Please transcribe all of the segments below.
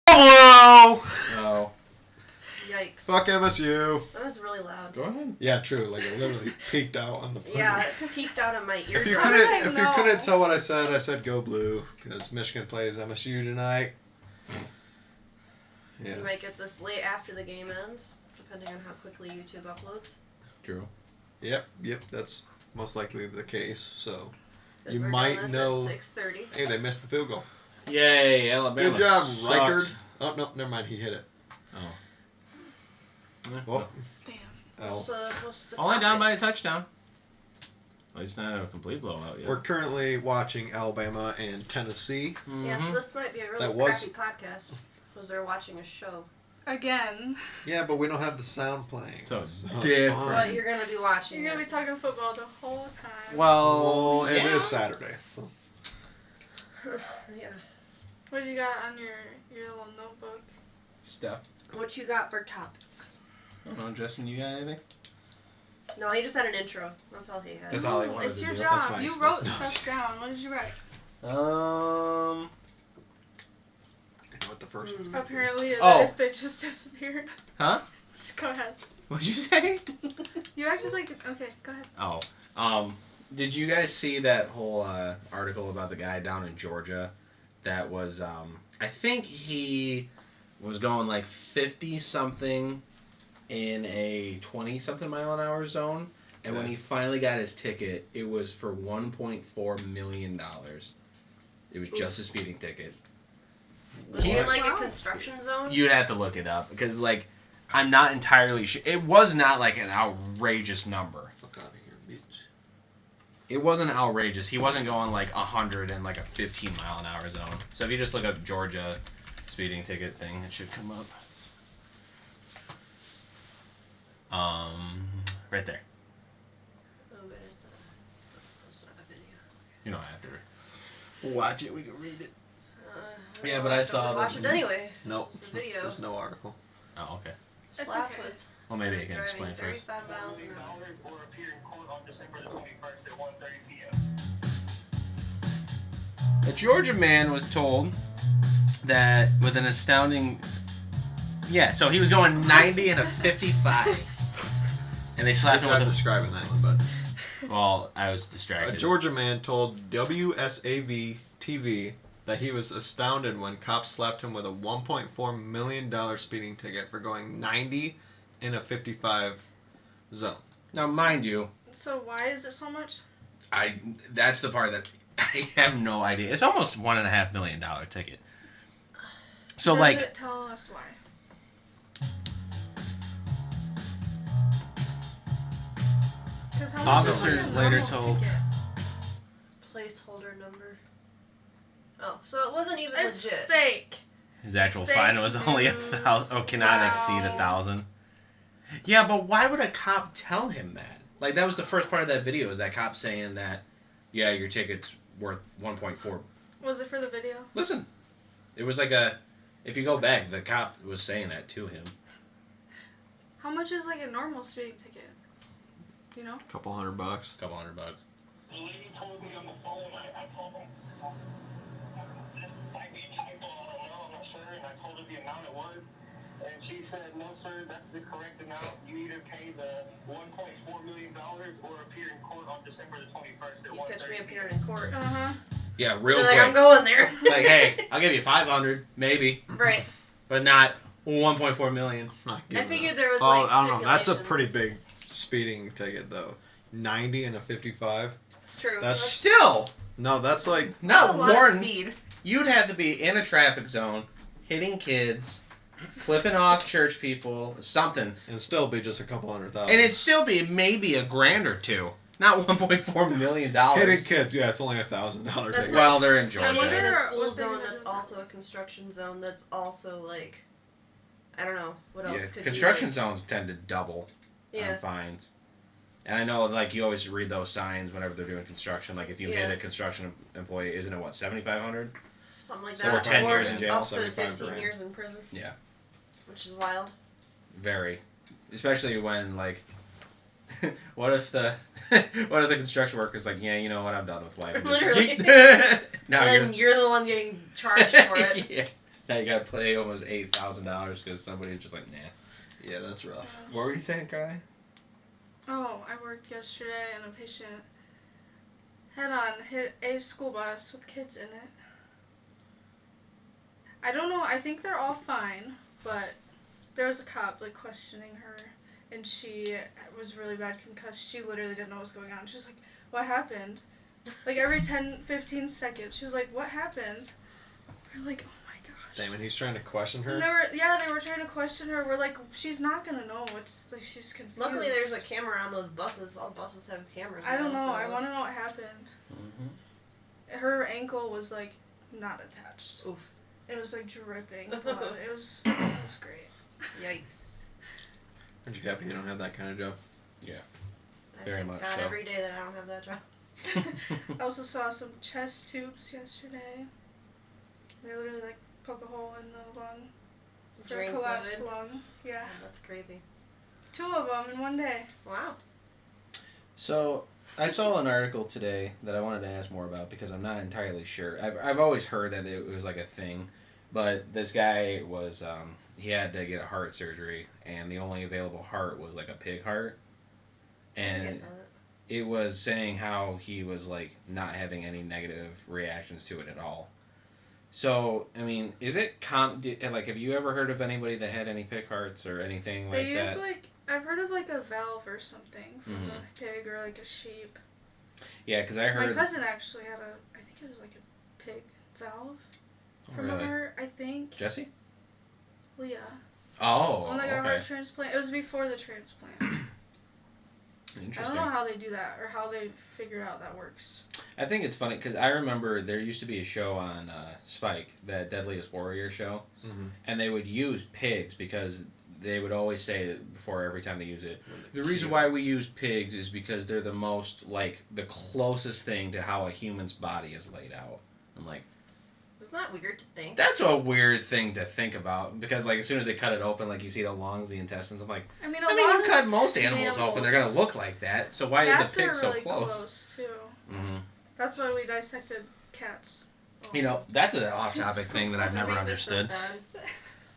Hello! Oh. Yikes. Fuck MSU. That was really loud. Go ahead. Yeah, true. Like, it literally peeked out on the phone. Yeah, it peeked out of my ear. If you couldn't tell what I said go blue, because Michigan plays MSU tonight. Yeah. You might get this late after the game ends, depending on how quickly YouTube uploads. True. Yep, that's most likely the case. So, you We're might doing this know. at 6:30. Hey, they missed the field goal. Yay, Alabama. Good job, sucks. Reichard. Oh, no, never mind. He hit it. Oh. Well, Damn. L. What's the Only topic? down by a touchdown. At least not a complete blowout yet. We're currently watching Alabama and Tennessee. Yeah, so this might be a really That was- crappy podcast, because they're watching a show. Again. Yeah, but we don't have the sound playing. So it's it's different. fine. But you're going to be watching You're going to it. be talking football the whole time. Well, Well, it is Saturday. So. Yeah. What do you got on your little notebook? Stuff. What you got for topics? I don't know, Justin, you got anything? No, he just had an intro. That's all he had. That's all I wanted It's to your do. That's job. my You expense. wrote No. stuff down. What did you write? I know what the first one. Apparently, Oh. they just disappeared. Huh? Just go ahead. What'd you say? You acted like... Okay, go ahead. Oh. Did you guys see that whole article about the guy down in Georgia that was, I think he was going like 50-something in a 20-something mile-an-hour zone, and when he finally got his ticket, it was for $1.4 million. It was just a speeding ticket. Was he in What? like a Wow. construction zone? You'd have to look it up, because, like, I'm not entirely sure. It was not, like, an outrageous number. Fuck out of here, bitch. It wasn't outrageous. He wasn't going like 100 in like a 15-mile-an-hour zone. So if you just look up Georgia speeding ticket thing, it should come up. Right there. Oh, but it's not a video. You don't have to watch it. We can read it. Yeah, Well, but I don't saw watch this. it anyway. Nope. It's a video. There's no article. Oh, okay. It's Slap okay. with Well, maybe I can driving explain first. 35 miles an hour. Or appear in court on December the 21st at 1:30 p.m. A Georgia man was told that with an astounding... Yeah, so he was going 90 and a 55. And they slapped him I'm with describing that one, but a... Well, I was a distracted. Georgia man told WSAV TV that he was astounded when cops slapped him with a $1.4 million speeding ticket for going 90 in a 55 zone. Now, mind you, So why is it so much? that's the part that I have no idea. It's almost $1.5 million ticket. So Does like, it tell us why? Because how much Officers is like a later normal told- ticket? Placeholder number. Oh, so it wasn't even It's legit. fake. his actual Fake fine was only news. 1,000. Oh, cannot Wow. exceed 1,000. Yeah, but why would a cop tell him that? Like that was the first part of that video. Is that cop saying that, yeah, your ticket's worth 1.4. Was it for the video? Listen, it was like a. If you go back, the cop was saying that to him. How much is like a normal speeding ticket? Do you know? A couple $100. A couple $100. The lady told me on the phone, I told him, this might be a typo, I don't know, I'm not sure, and I told her the amount it was. And she said, no, sir, that's the correct amount. You either pay the $1.4 million or appear in court on December the 21st at You 1:30 catch me p.m. appearing in court. Uh-huh. Yeah, real You're quick. like, I'm going there. Like, hey, I'll give you 500, maybe, Right. but not 1.4 million. Not I giving figured up. there was Oh, like I don't know. That's a stipulations. pretty big speeding ticket, though. 90 and a 55. True. That's- Still, No, that's like That's not a lot of Warren. speed. You'd have to be in a traffic zone, hitting kids, flipping off church people, something, and still be just a couple $100,000. and it'd still be maybe a grand or two, not 1.4 million hitting dollars. kids. Yeah, it's only $1,000 That's ticket. Well, they're in I Georgia. wonder in a What school they're zone gonna that's do with also a construction zone that's also like, I don't know, what Yeah, else could construction be zones tend to double like, on yeah. fines. And I know, like, you always read those signs whenever they're doing construction. Like, if you hit Yeah. a construction employee, isn't it, what, 7,500? Something like So that. or 10 years in jail, Up to 75 15 grand. years in prison. Yeah. Which is wild. Very. Especially when, like, what if the construction worker's like, yeah, you know what, I'm done with life. Literally. now And then you're the one getting charged for it. Yeah. Now you gotta pay almost $8,000 because somebody's just like, nah. Yeah, that's rough. What were you saying, Carly? Oh, I worked yesterday and a patient head-on hit a school bus with kids in it. I don't know, I think they're all fine, but there was a cop, like, questioning her, and she was really bad concussed. She literally didn't know what was going on. She was like, what happened? Like, every 10, 15 seconds, she was like, what happened? We're like, oh my gosh. Damn, and he's trying to question her? And they were trying to question her. We're like, she's not gonna know. It's like, she's confused. Luckily, there's a camera on those buses. All buses have cameras. I don't now, know. so- I want to know what happened. Her ankle was, like, not attached. Oof. It was, like, dripping blood. It was great. Yikes. Aren't you happy you don't have that kind of job? Yeah. I Very thank much God so. every day that I don't have that job. I also saw some chest tubes yesterday. They literally, like, poke a hole in the lung. For a Drain collapsed fluid. lung. Yeah. Oh, that's crazy. 2 of them in one day. Wow. So, I saw an article today that I wanted to ask more about because I'm not entirely sure. I've always heard that it was like a thing, but this guy was, he had to get a heart surgery, and the only available heart was like a pig heart. I think I And saw that. it was saying how he was like not having any negative reactions to it at all. So, I mean, is it like, have you ever heard of anybody that had any pig hearts or anything like They use, that? like, I've heard of, like, a valve or something from Mhm. a pig or, like, a sheep. Yeah, because I My heard. cousin actually had I think it was, like, a pig valve from Really? a heart, I think. Jesse? Leah. Oh, When they got a okay. heart transplant. It was before the transplant. I Interesting. don't know how they do that or how they figure out that works. I think it's funny because I remember there used to be a show on Spike, that Deadliest Warrior show, Mm-hmm. and they would use pigs because they would always say that before every time they use it, the reason why we use pigs is because they're the most, like, the closest thing to how a human's body is laid out. I'm like, Isn't that weird to think? that's a weird thing to think about because, like, as soon as they cut it open, like, you see the lungs, the intestines. I'm like, I mean, you cut most animals open, they're mammals- gonna look like that. So why is a cats pig are so really close? too. Mm-hmm. That's why we dissected cats. Oh. You know, that's an off-topic It's so thing that I've never That made me so understood. sad.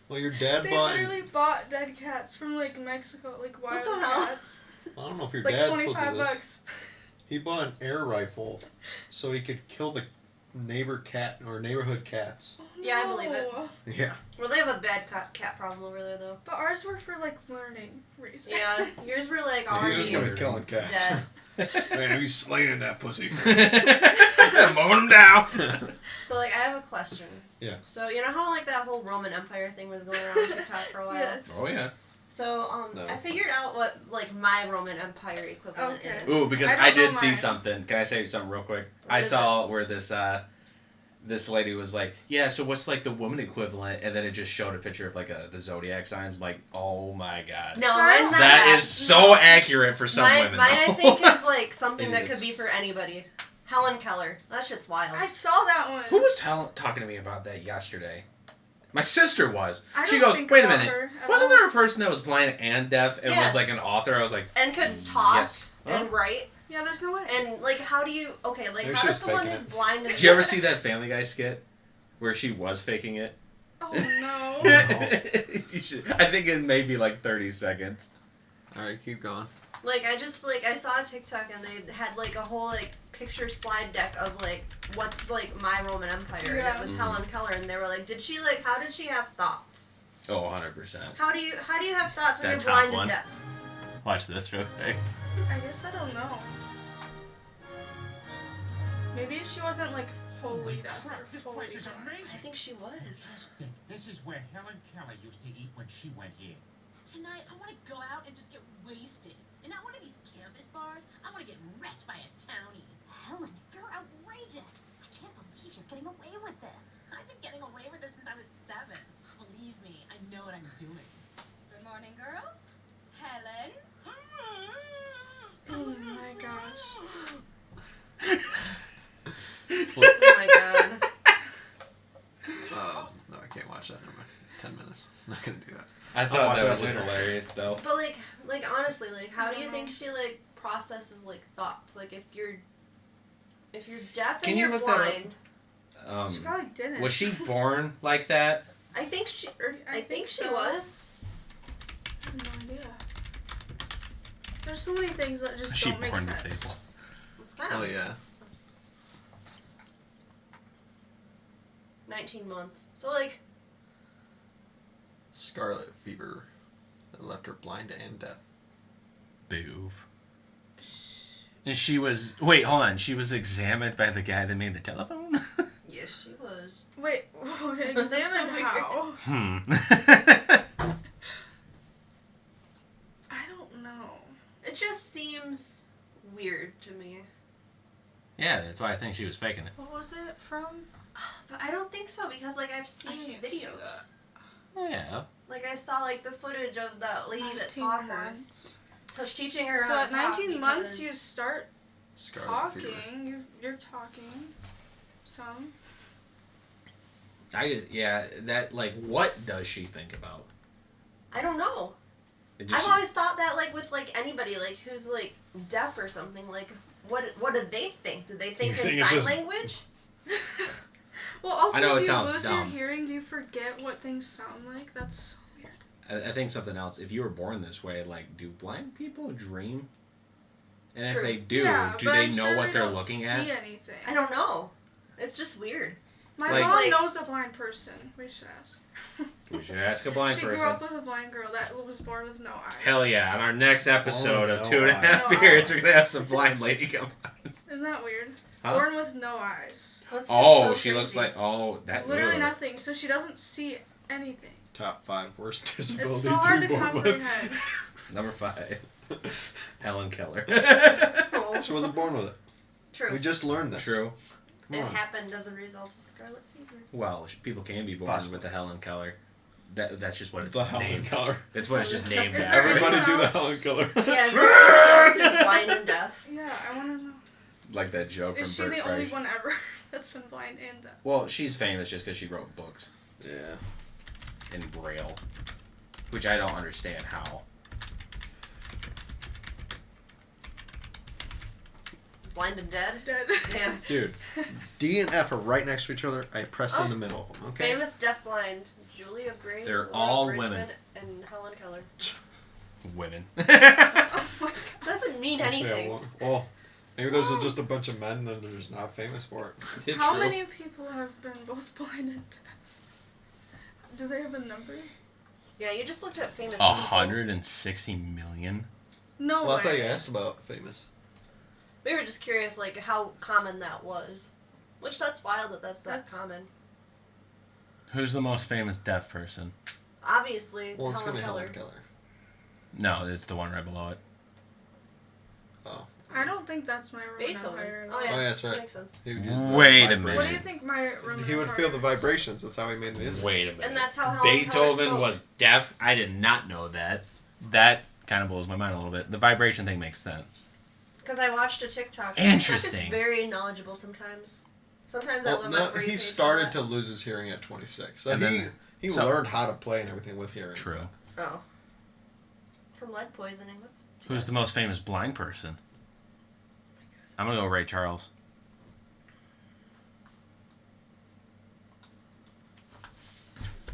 Well, your dad They bought... literally bought dead cats from, like, Mexico, like, wild the hell? cats. Well, I don't know if your Like, dad told you $25 this. bucks. He bought an air rifle so he could kill the neighborhood cats. Oh, Yeah, I believe it. no. Yeah. Well, they have a bad cat problem over there, though. But ours were for, like, learning reasons. Yeah, yours were like He's already just gonna be killing cats. dead. Man, he's slaying that pussy. Mowing them down. So, like, I have a question. Yeah. So, you know how, like, that whole Roman Empire thing was going around TikTok for a while? Yes. Oh yeah. So, No. I figured out what, like, my Roman Empire equivalent Okay. is. Ooh, because I don't I know did see mine. something. Can I say something real quick? What I is saw where this lady was like, yeah, so what's like the woman equivalent? And then it just showed a picture of like the zodiac signs. I'm like, oh my god. No, mine's not That that. is so accurate for some mine, women. Mine, I though. think, is, like, something It that is. could be for anybody. Helen Keller. That shit's wild. I saw that one. Who was talking to me about that yesterday? My sister was. I She don't goes, think wait a about minute. her at Wasn't all. there a person that was blind and deaf and was Yes. like an author? I was like, And could talk yes. and Huh? write. Yeah, there's no way. And, like, how do you... Okay, like, Maybe how she does was someone faking who's it. blind and... Did you ever see that Family Guy skit where she was faking it? Oh no. You should, I think it may be like 30 seconds. Alright, keep going. Like, I saw a TikTok and they had, like, a whole, like, picture slide deck of, like, what's, like, my Roman Empire. Yeah. And it was Mhm. Helen Keller, and they were like, how did she have thoughts? Oh, 100%. How do you have thoughts when That you're top blind one. and deaf? Watch this real quick. I guess I don't know. Maybe she wasn't like fully deaf or This fully place is deaf. I amazing. think she was. Just think, this is where Helen Keller used to eat when she went here. Tonight, I want to go out and just get wasted. And not one of these campus bars. I want to get wrecked by a townie. Helen, you're outrageous. I can't believe you're getting away with this. I've been getting away with this since I was 7. Believe me, I know what I'm doing. Good morning, girls. Helen. Oh my gosh. Oh my god. Oh, no, I can't watch that. Never mind. 10 minutes. I'm not gonna do that. I I'll thought watch that that was just later. hilarious, though. But, like, honestly, like, how do you I think don't she, like, processes, like, thoughts? Like, if you're deaf Can and you you're look that up? blind... She probably didn't. Was she born like that? I think she so. was. I have no idea. There's so many things that just She don't make born sense. disabled. It's kind Oh of yeah. 19 months. So like, Scarlet fever that left her blind and deaf. Boo. And she was... Wait, hold on. She was examined by the guy that made the telephone? yes, she was. Wait, examine weird. how? Hmm. I don't know. It just seems weird to me. Yeah, that's why I think she was faking it. What was it from? But I don't think so because like I've I seen can't see videos. that. Oh, yeah. Like I saw like the footage of that lady that 19 taught her. months. So she's teaching her So how at to talk 19 months because- you start Scarlet fever. talking. You're talking. Some. That, like, what does she think about? I don't know. Did I've she- always thought that like with like anybody like who's like deaf or something like what do they think? Do they think You in think it's sign just- language? Well, also, I know if it you sounds lose dumb. your hearing, do you forget what things sound like? That's so weird. I think something else. If you were born this way, like, do blind people dream? And True. if they do, Yeah, do but they I'm know sure what they they're don't looking see at? anything. I don't know. It's just weird. My Like- mom Like- knows a blind person. We should ask. We should ask a blind She person. grew up with a blind girl that was born with no eyes. Hell yeah! On our next episode of no 2.5 eyes. Beards, we're gonna have some blind lady come on. Isn't that weird? Huh? Born with no eyes. That's just Oh, so she looks crazy. like that. Literally ugh. nothing. So she doesn't see anything. Top 5 worst It's disabilities so hard to to be born comprehend. with. Number 5, Helen Keller. Oh, She wasn't born with it. true. We just learned this. True. Come It on. happened as a result of scarlet fever. Well, people can be born Possible. with a Helen Keller. That's just what it's The Helen named. Keller. That's what it's just named. Is after. there Everybody anyone do the else? Helen Keller. Yeah, is there anyone else who's blind and deaf? Yeah, I want to know. Like that joke from Is she Bert the only Kreischer. one ever that's been blind and deaf? Well, she's famous just because she wrote books Yeah. in Braille, which I don't understand how. Blind and dead? Dead. Yeah. Dude, D and F are right next to each other. I pressed in the middle of them, okay? Famous deaf blind. Julia Grace, They're Laura all Bridgman, women. and Helen Keller. Women. Oh my god. Doesn't mean Must be a anything. wo- Well, maybe there's just a bunch of men that are just not famous for it. How True. many people have been both blind and deaf? Do they have a number? Yeah, you just looked at famous people. 160 million? No Well, I way. thought you asked about famous. We were just curious, like, how common that was. Which, that's wild that that's that That's- common. Who's the most famous deaf person? Obviously, Well, it's Helen gonna be Keller. Helen Keller. No, it's the one right below it. Oh. I don't think that's my Roman Beethoven. Empire. at Oh, all. yeah. Oh, yeah, that's right. Makes sense. He would use the Wait a vibration. minute. What do you think my Roman He would Empire feel the is? vibrations. That's how he made the music. Wait a minute. And that's how Helen Keller Beethoven spoke. was deaf? I did not know that. That kind of blows my mind a little bit. The vibration thing makes sense. Because I watched a TikTok. Interesting. It's very knowledgeable sometimes. Sometimes I Well, love no, it. he started to lose his hearing at 26. So And he then- he so- learned how to play and everything with hearing. True. Oh. From lead poisoning. That's Who's the most famous blind person? I'm gonna go Ray Charles.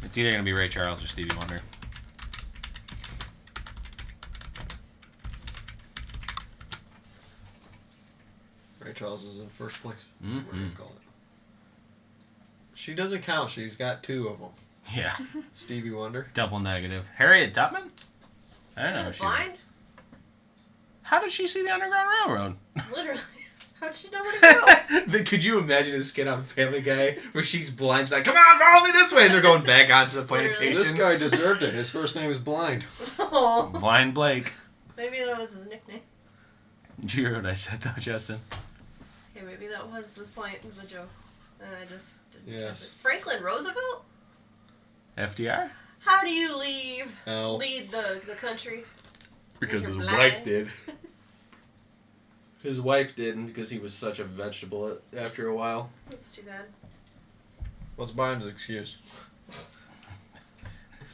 It's either gonna be Ray Charles or Stevie Wonder. Ray Charles is in first place. Mhm. What do you call it? She doesn't count. She's got 2 of them. Yeah. Stevie Wonder. Double negative. Harriet Tubman? I don't know. She blind? How did she see the Underground Railroad? Literally. How'd she know where to go? Could you imagine a skit on Family Guy where she's blind? She's like, come on, follow me this way. And they're going back onto the Literally. plantation. This guy deserved it. His first name is Blind. Oh, Blind Blake. maybe that was his nickname. Did you hear what I said though, Justin? Okay, maybe that was the point of the joke. And I just didn't catch Yes. it. Franklin Roosevelt? FDR? How do you lead L. the country? Because You're his blind. wife did. His wife didn't because he was such a vegetable after a while. That's too bad. What's Blind's excuse?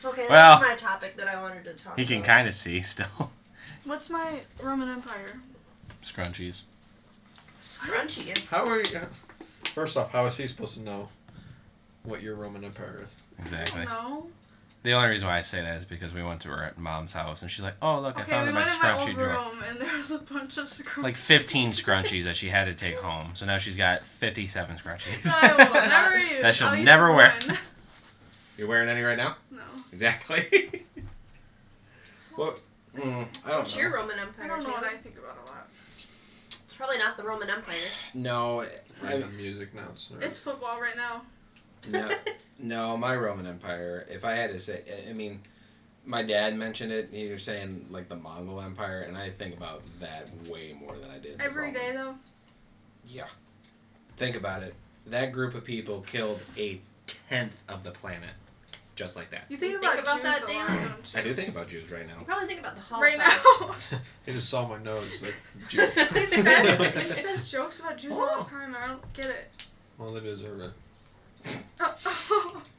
Okay, Well, that's my topic that I wanted to talk He can about. kind of see still. What's my Roman Empire? Scrunchies. Scrunchies. How are you? First off, how is he supposed to know what your Roman Empire is? Exactly. No. The only reason why I say that is because we went to her mom's house and she's like, "Oh look, I Okay, found we in my went in my scrunchie old drawer." room and there was a bunch of scrunchies. Like 15 scrunchies that she had to take home. So now she's got 57 scrunchies. That I will never use. That she'll I'll use never wear. one. You're wearing any right now? No. Exactly. Well, I don't What's know. your Roman Empire? I don't know what Taylor? I think about a lot. It's probably not the Roman Empire. No, Random music notes. It's football right now. no, my Roman Empire. If I had to say, I mean, my dad mentioned it. He was saying like the Mongol Empire, and I think about that way more than I did. the Every Roman. day though. Yeah. Think about it. That group of people killed 1/10 of the planet, just like that. You think You about, think about Jews that, a Dan? lot, don't you? I do think about Jews right now. You probably think about the Right Holocaust. now. He just saw my nose. Like, he says jokes about Jews all the time. I don't get it. well, they deserve it.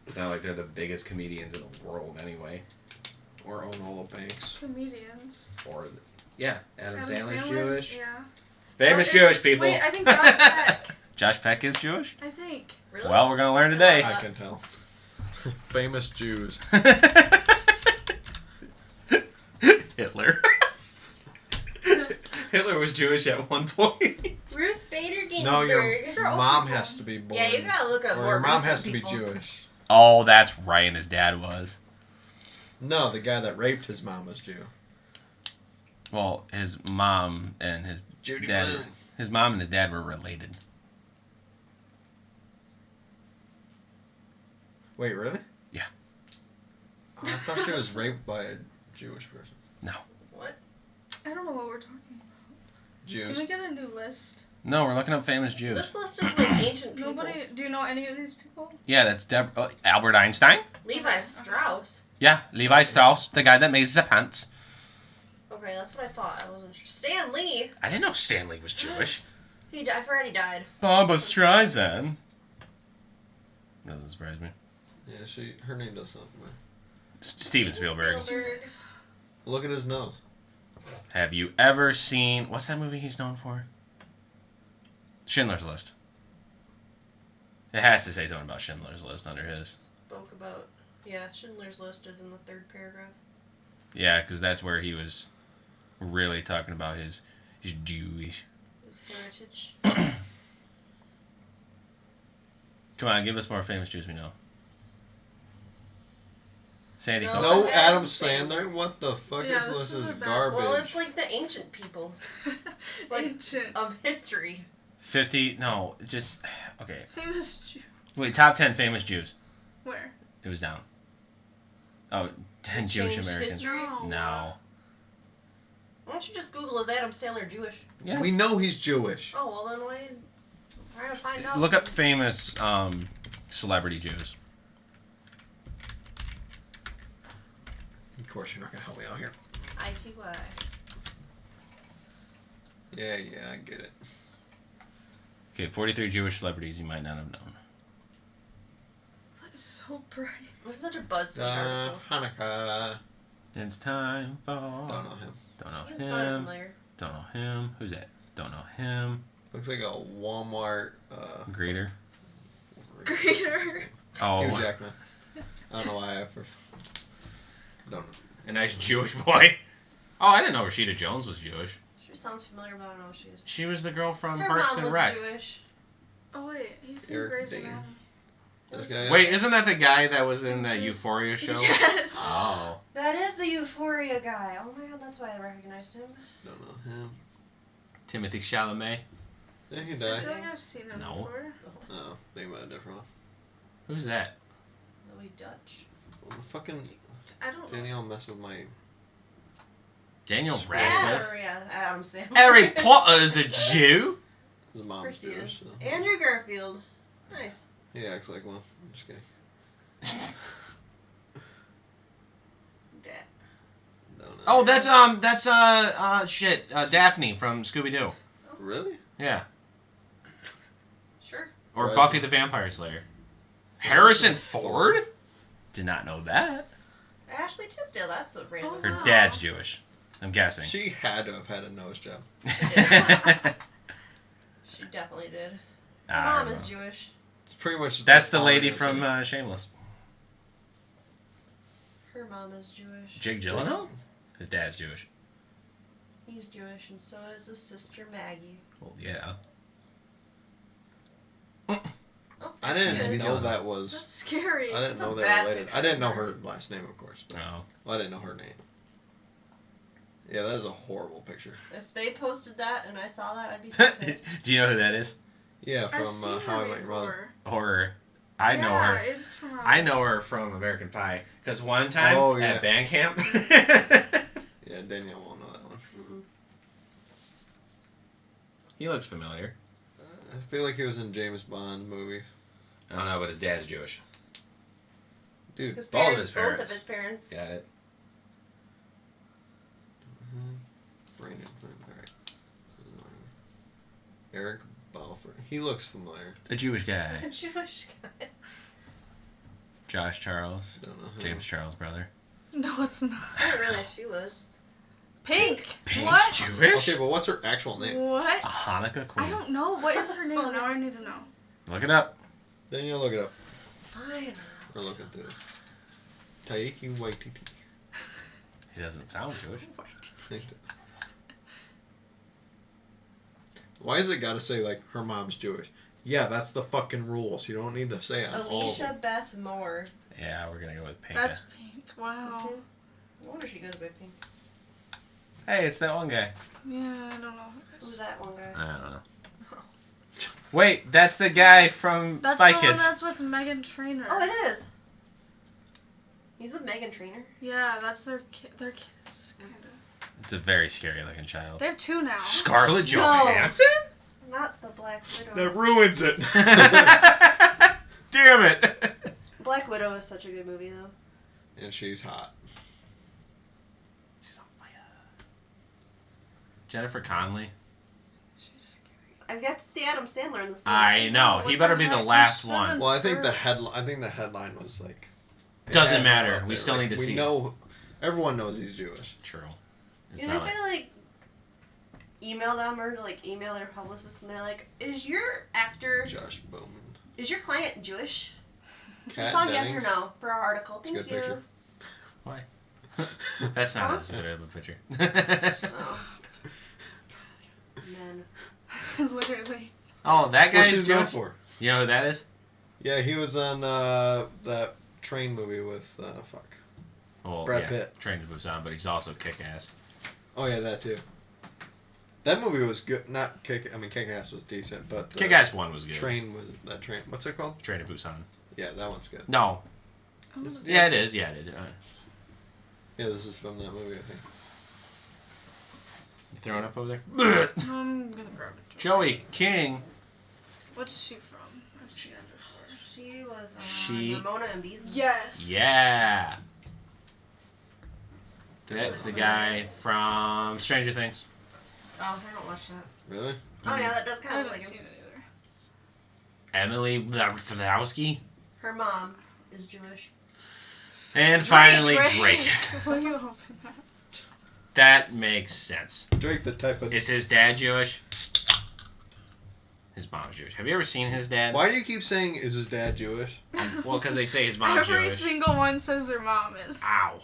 It's not like they're the biggest comedians in the world anyway. Or own all the banks. Comedians. Or, yeah, Adam Sandler's Sandler's- Jewish. Yeah. Famous Oh, Jewish people. Wait, I think Josh Peck. Josh Peck is Jewish? I think. Really? Well, we're gonna learn today. I can tell. Famous Jews. Hitler. Hitler was Jewish at one point. Ruth Bader Ginsburg. No, your These are old mom people. has to be born. Yeah, you gotta look at or more your mom recent has to be people. Jewish. Oh, that's right. And his dad was. No, the guy that raped his mom was Jew. Well, his mom and his Judy dad. Blume. His mom and his dad were related. Wait, really? Yeah. Oh, I thought she was raped by a Jewish person. What? I don't know what we're talking about. Jews. Can we get a new list? No, we're looking up famous Jews. This list is like ancient people. Nobody. Do you know any of these people? Yeah, that's Albert Einstein. Levi Strauss. Yeah, Levi Strauss, the guy that makes the pants. Okay, that's what I thought. I wasn't sure. Stan Lee. I didn't know Stanley was Jewish. He died. I forgot he died. Barbara Streisand. That doesn't surprise me. Yeah, her name does something. Man. Steven Spielberg. Look at his nose. Have you ever seen... What's that movie he's known for? Schindler's List. It has to say something about Schindler's List under his... Spoke about. Yeah, Schindler's List is in the third paragraph. Yeah, because that's where he was really talking about his Jewish. His heritage. Come on, give us more famous Jews we know. Sandy No. Hook. No Adam Adam Sandler? What the fuck Yeah, is this this? is Is a bad- garbage. Well, it's like the ancient people It's like- ancient. of history. 50... No, just... Okay. Famous Jew. Wait, top 10 famous Jews. Where? It was down. Oh, 10 Jewish Changed Americans. history? No. Why don't you just Google, is Adam Sandler Jewish? Yes. We know he's Jewish. Oh, well then why? I'm trying to find out. Look up famous celebrity Jews. Of course, you're not gonna help me out here. ITY. Yeah, I get it. Okay, 43 Jewish celebrities you might not have known. That is so bright. This is such a BuzzFeed article. Hanukkah. It's time for... Don't know him. Don't know You sound him. familiar. Don't know him. Who's that? Don't know him. Looks like a Walmart. Greeter. Greeter. Oh, Hugh Jackman. I don't know why I first. Don't know. a nice Jewish boy. Oh, I didn't know Rashida Jones was Jewish. She sounds familiar, but I don't know what she is. She was the girl from Her Parks mom and was Rec. Jewish. Oh wait, he's in Eric Grey's Dane. Anatomy. This guy. Wait, isn't that the guy that was in that Euphoria show? Yes. Oh. That is the Euphoria guy. Oh my god, that's why I recognized him. Don't know him. Timothy Chalamet. Yeah, he I died. feel like I've seen him No. before. Oh, think about a different one. Who's that? Louis Dutch. Well, the fucking I don't know. Danielle messed with my. Daniel Yeah, Radcliffe. Yeah, Adam Sandler. Harry Potter's a Jew. His Of mom's course he is. Jewish. So. Andrew Garfield. Nice. He acts like one. I'm just kidding. Dad. Don't know. Oh, that's Daphne from Scooby Doo. Really? Yeah. Sure. Or Right. Buffy the Vampire Slayer. Harrison Ford? Did not know that. Ashley Tisdale. That's a random. Her Wow. dad's Jewish. I'm guessing. She had to have had a nose job. She definitely did. I Her mom don't is know. Jewish. It's pretty much. That's the all lady I'm gonna from say. Shameless. Her mom is Jewish. Jake Gyllenhaal? His dad's Jewish. He's Jewish, and so is his sister Maggie. Well, yeah. Oh, I didn't she is. know that That's was. scary. I didn't That's know a they were bad related. picture I didn't know of her. her last name, of course. But, Oh. well, I didn't know her name. Yeah, that is a horrible picture. If they posted that and I saw that, I'd be so pissed. Do you know who that is? Yeah, I've from seen How I her Met Your Mother. before. Horror. I know Yeah, her. it's from. I know her from American Pie. Because one time Oh, yeah. at band camp. Yeah, Danielle won't know that one. Mm-mm. He looks familiar. I feel like he was in James Bond movie. I don't know, but his dad's Jewish. Dude. His Both of parents, his parents. Both of his parents. Got it. Brandon Flynn, alright. Eric Balfour. He looks familiar. A Jewish guy. A Jewish guy. Josh Charles. Don't know who. James Charles' brother. No, it's not. I didn't realize she was. Pink. Pink's What? Jewish? Okay, but what's her actual name? What? A Hanukkah queen. I don't know. What is her name? Now I need to know. Look it up. Danielle, look it up. Fine. Or look at this. Taiki Waititi. He doesn't sound Jewish. Why is it gotta say, like, her mom's Jewish? Yeah, that's the fucking rules. You don't need to say it on all of Alicia them. Beth Moore. Yeah, we're gonna go with Pink. That's Pink. Wow. I wonder if she goes by Pink. Hey, it's that one guy. Yeah, I don't know. Who's that one guy? I don't know. Wait, that's the guy from That's Spy the one Kids. that's with Megan Trainor. Oh, it is. He's with Meghan Trainor. Yeah, that's their kid. Their kid is kind of. It's a very scary looking child. They have two now. Scarlett No. Johansson? Not the Black Widow. That ruins it. Damn it. Black Widow is such a good movie, though. And she's hot. She's on fire. Jennifer Connelly. She's scary. I've got to see Adam Sandler in this. I know. What He better the be the heck? last You one. should've Well, I think First. the headline was like. it Doesn't had matter. him up We there. still need to we see it. know. Everyone knows he's Jewish. True. It's You not think like, they like email them or like email their publicist and they're like, "Is your actor, Josh Bowman. is your client Jewish? Kat Respond Dennings. yes or no for our article. It's a Thank good you." picture. why? That's not as good of a picture. Oh. Men. Literally. Oh, that That's what guy's she's known Jewish? for. You know who that is? Yeah, he was on that train movie with fuck. Well, Brad yeah, Pitt. Train to Busan, but he's also kick-ass. Oh yeah, that too. That movie was good. Not Kick. I mean, Kick-Ass was decent, but the Kick-Ass 1 was good. Train was that train. What's it called? Train to Busan. Yeah, that one's good. No. It's- Yeah, it is. Yeah, it is. Yeah, this is from that movie, I think. You throwing up over there? I'm gonna grab it. Joey King. What's she from? I've seen her before. She was on She- Ramona and Beans. Yes. Yeah. That's the guy from Stranger Things. Oh, I don't watch that. Really? Oh yeah, that does I kind of haven't like seen him. it either. Emily Fladowski. Her mom is Jewish. And finally, Drake. Drake. Will you open that? That makes sense. Drake, the type of. Is his dad Jewish? His mom's Jewish. Have you ever seen his dad? Why do you keep saying is his dad Jewish? Well, because they say his mom's Every Jewish. single one says their mom is. Ow.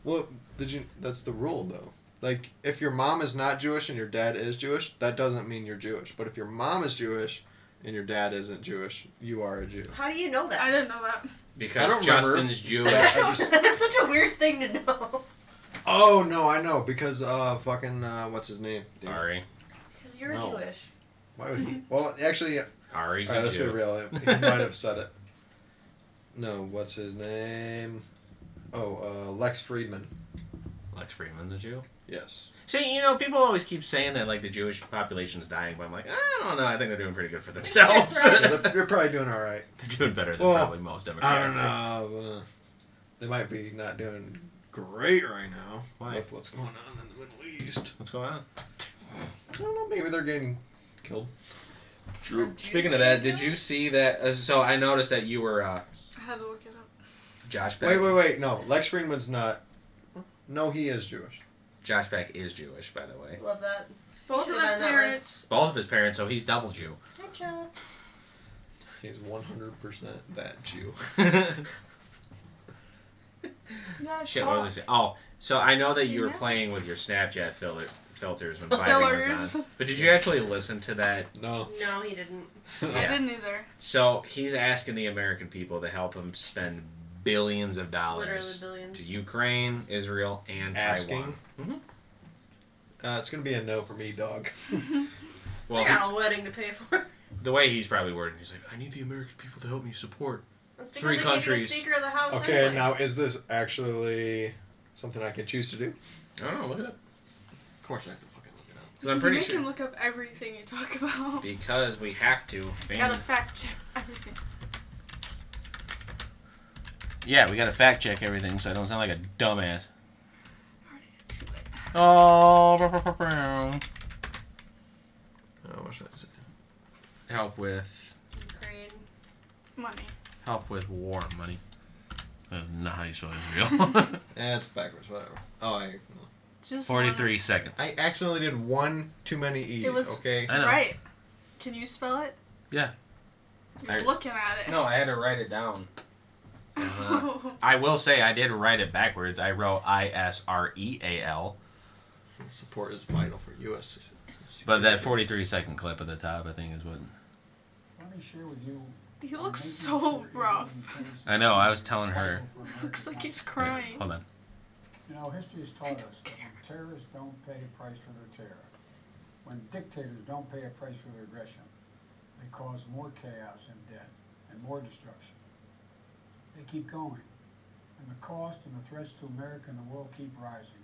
Well, did you? That's the rule, though. Like, if your mom is not Jewish and your dad is Jewish, that doesn't mean you're Jewish. But if your mom is Jewish and your dad isn't Jewish, you are a Jew. How do you know that? I didn't know that. I Because don't remember. Justin's Jewish. I just- That's such a weird thing to know. Oh no, I know because fucking what's his name? Damn it. Ari. Because you're No. Jewish. Why would he? Well, actually, Ari's alright, a let's be Jew. real. He might have said it. No, what's his name? Oh, Lex Friedman. Lex Friedman's a Jew. Yes. See, you know, people always keep saying that, like, the Jewish population is dying, but I'm like, I don't know. I think they're doing pretty good for themselves. Right. Yeah, they're probably doing all right. They're doing better than Well, probably most demographics. I don't know. They might be not doing great right now Why? with what's going on in the Middle East. What's going on? I don't know. Maybe they're getting killed. Speaking of that, did you see that? So I noticed that you were I had to look it up. Josh Beck. Wait. No, Lex Friedman's not. No, he is Jewish. Josh Beck is Jewish, by the way. Love that. Both of Should've his been that parents. Both of his parents, so he's double Jew. Hi, Joe. He's 100% that Jew. Yeah, Shit, what was I saying? Oh, so I know that you were Yeah. playing with your Snapchat filters when Vibing was on. But did you actually listen to that? No. No, he didn't. I Yeah. didn't either. So he's asking the American people to help him spend billions of Literally dollars billions. to Ukraine, Israel, and Asking? Taiwan. It's gonna be a no for me, dog. Well, I got a wedding to pay for. the way he's probably worded, he's like, I need the American people to help me support. That's because 3 they gave you countries. the Speaker of the House. Okay, anyway. now is this actually something I can choose to do? I don't know, look it up. Of course I have to fucking look it up. 'Cause I'm You pretty make sure. him look up everything you talk about. Because we have to. Gotta fact check everything. Yeah, we gotta fact check everything so I don't sound like a dumbass. Already too late. Oh, What should I say? Help with Ukraine. Money. war money. That's not how you spell Israel. It's backwards, whatever. Oh, Just 43 seconds. I accidentally did one too many E's, It was- okay? I know. Right. Can you spell it? Yeah. You're I- looking at it. No, I had to write it down. I will say I did write it backwards. I wrote ISREAL. Support is vital for U.S. But that 43-second clip at the top, I think, is what... Let me share with you. He looks so rough. I know, I was telling her. Looks like he's crying. Hold on. You know, history has taught us that when terrorists don't pay a price for their terror, when dictators don't pay a price for their aggression, they cause more chaos and death and more destruction. They keep going, and the cost and the threats to America and the world keep rising.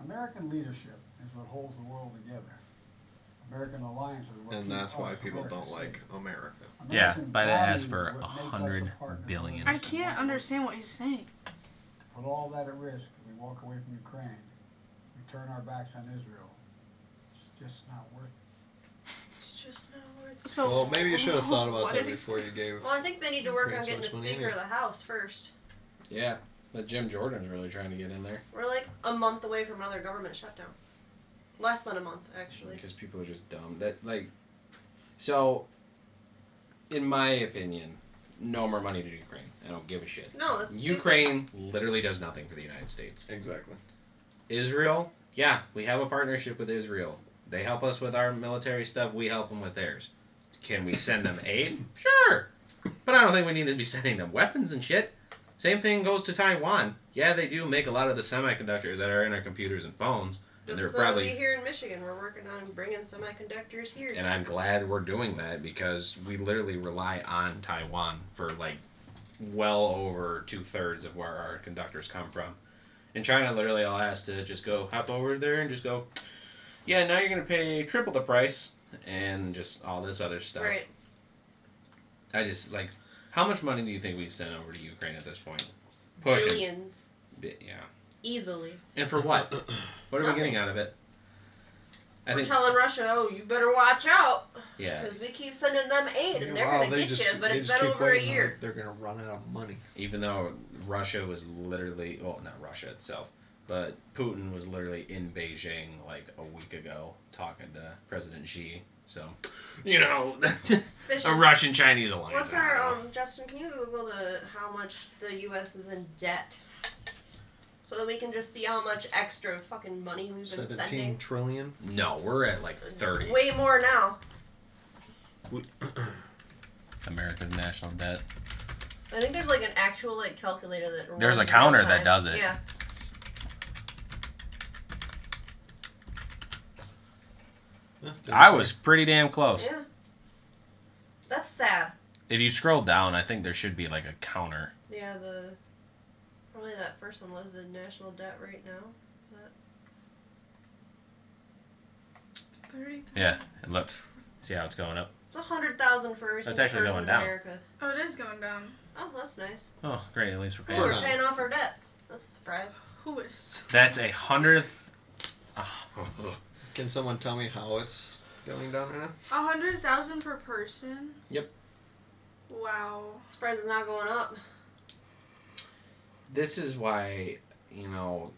American leadership is what holds the world together. American alliances are what And keep that's why us, people America, don't like safe. America. Yeah, American but it asks values for is what make us a 100 partner in billion. the I can't understand what he's saying. Put all that at risk, we walk away from Ukraine, we turn our backs on Israel. It's just not worth it. It's just not worth it. So, Well, maybe you should have thought about what that did he before say? you gave. Well, I think they need to work on Ukraine getting the so much Speaker money. of the House first. Yeah, but Jim Jordan's really trying to get in there. We're like a month away from another government shutdown. Less than a month, actually. Because people are just dumb. So, in my opinion, no more money to Ukraine. I don't give a shit. No, that's Ukraine literally does nothing for the United States. Exactly. Israel, yeah, we have a partnership with Israel. They help us with our military stuff. We help them with theirs. Can we send them aid? Sure. But I don't think we need to be sending them weapons and shit. Same thing goes to Taiwan. Yeah, they do make a lot of the semiconductors that are in our computers and phones. And they're So probably... we here in Michigan, we're working on bringing semiconductors here. And I'm glad we're doing that because we literally rely on Taiwan for like well over 2/3 of where our conductors come from. And China literally all has to just go hop over there and just go, yeah, now you're going to pay triple the price and just all this other stuff. Right. I just like, how much money do you think we've sent over to Ukraine at this point? Pushing. Billions. Yeah. Easily. And for what? What are we Nothing. getting out of it? We're telling Russia, oh, you better watch out. Yeah. Because we keep sending them aid and they're Wow, going to they get just- you, but they it's just been keep over a waiting on year. it. They're gonna run out of money. Even though Russia was literally, well, not Russia itself, but Putin was literally in Beijing like a week ago talking to President Xi. So, you know, Suspicious. a Russian-Chinese alliance. What's our, Justin, can you Google how much the U.S. is in debt? So that we can just see how much extra fucking money we've been 17 sending. trillion. No, we're at like 30. Way more now. America's national debt. I think there's like an actual like calculator that There's a runs counter real that time. does it. Yeah. I was pretty damn close. Yeah. That's sad. If you scroll down, I think there should be like a counter. Yeah, probably that first one was the national debt right now. Is that 30. Yeah, and look, see how it's going up. it's 100,000 for every That's single actually person going in down. America. Oh, it is going down. Oh, that's nice. Oh, great! At least we're Hey, paying. we're paying off our debts. That's a surprise. Who is? That's 100th. Can someone tell me how it's going down right now? 100,000 per person. Yep. Wow. Surprised it's not going up. This is why, you know,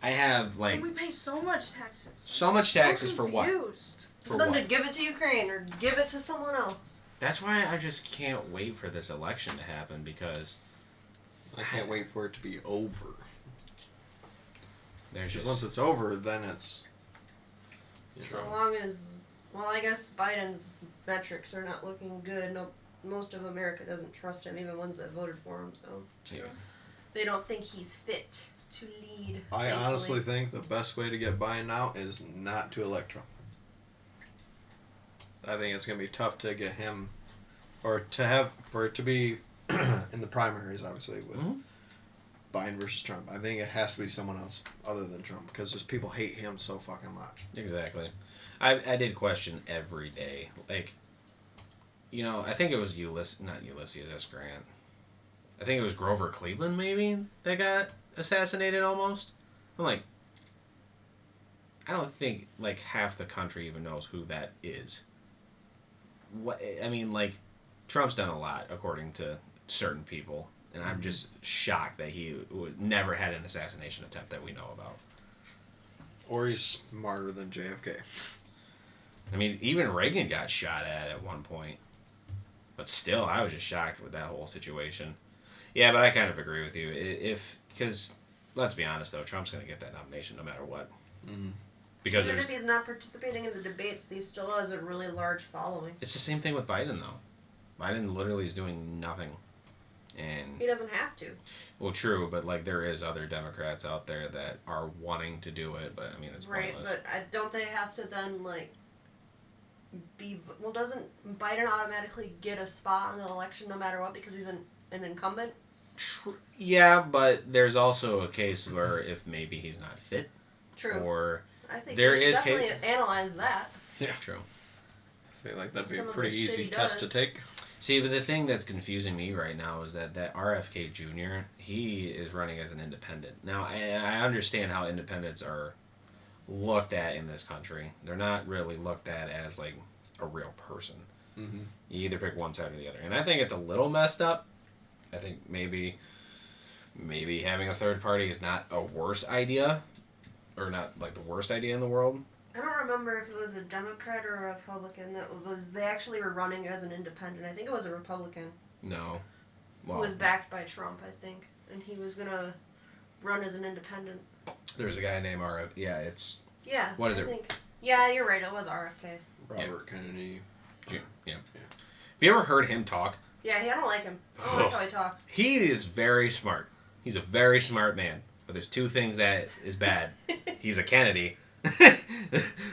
I have like And we pay so much taxes. so much taxes so for what? confused. For them what? to give it to Ukraine or give it to someone else. That's why I just can't wait for this election to happen because I can't wait for it to be over. There's Because just once it's over, then it's... So long as, well, I guess Biden's metrics are not looking good. No, most of America doesn't trust him, even ones that voted for him. So yeah. they don't think he's fit to lead. I thankfully. honestly think the best way to get Biden out is not to elect Trump. I think it's going to be tough to get him, or for it to be in the primaries, obviously, with Biden versus Trump. I think it has to be someone else other than Trump, because just people hate him so fucking much. Exactly. I did question every day. Like, you know, I think it was not Ulysses S. Grant. I think it was Grover Cleveland, maybe, that got assassinated almost. I'm like, I don't think, like, half the country even knows who that is. What I mean, like, Trump's done a lot, according to certain people. And I'm just shocked that he never had an assassination attempt that we know about. Or he's smarter than JFK. I mean, even Reagan got shot at one point. But still, I was just shocked with that whole situation. Yeah, but I kind of agree with you. Because, let's be honest, though, Trump's going to get that nomination no matter what. Mm-hmm. Because even if he's not participating in the debates, he still has a really large following. It's the same thing with Biden, though. Biden literally is doing nothing. And he doesn't have to. Well, true, but like there is other Democrats out there that are wanting to do it, but I mean it's right. pointless. But don't they have to then like be? Well, doesn't Biden automatically get a spot in the election no matter what because he's an incumbent? Yeah, but there's also a case where if maybe he's not fit. True. Or I think there we should is definitely analyze that. Yeah, true. I feel like that'd be Some a of the pretty shit easy he test does. to take. See, but the thing that's confusing me right now is that RFK Jr., he is running as an independent. Now, I understand how independents are looked at in this country. They're not really looked at as, like, a real person. Mm-hmm. You either pick one side or the other. And I think it's a little messed up. I think maybe having a third party is not a worse idea. Or not, like, the worst idea in the world. I don't remember if it was a Democrat or a Republican they actually were running as an independent. I think it was a Republican. No. Who was backed by Trump, I think. And he was going to run as an independent. There's a guy named Yeah, it's... Yeah. What is I it? think. Yeah, you're right. It was RFK. Robert Kennedy. Yeah. Have you ever heard him talk? Yeah, I don't like him. I don't like how he talks. He is very smart. He's a very smart man. But there's two things that is bad. He's a Kennedy.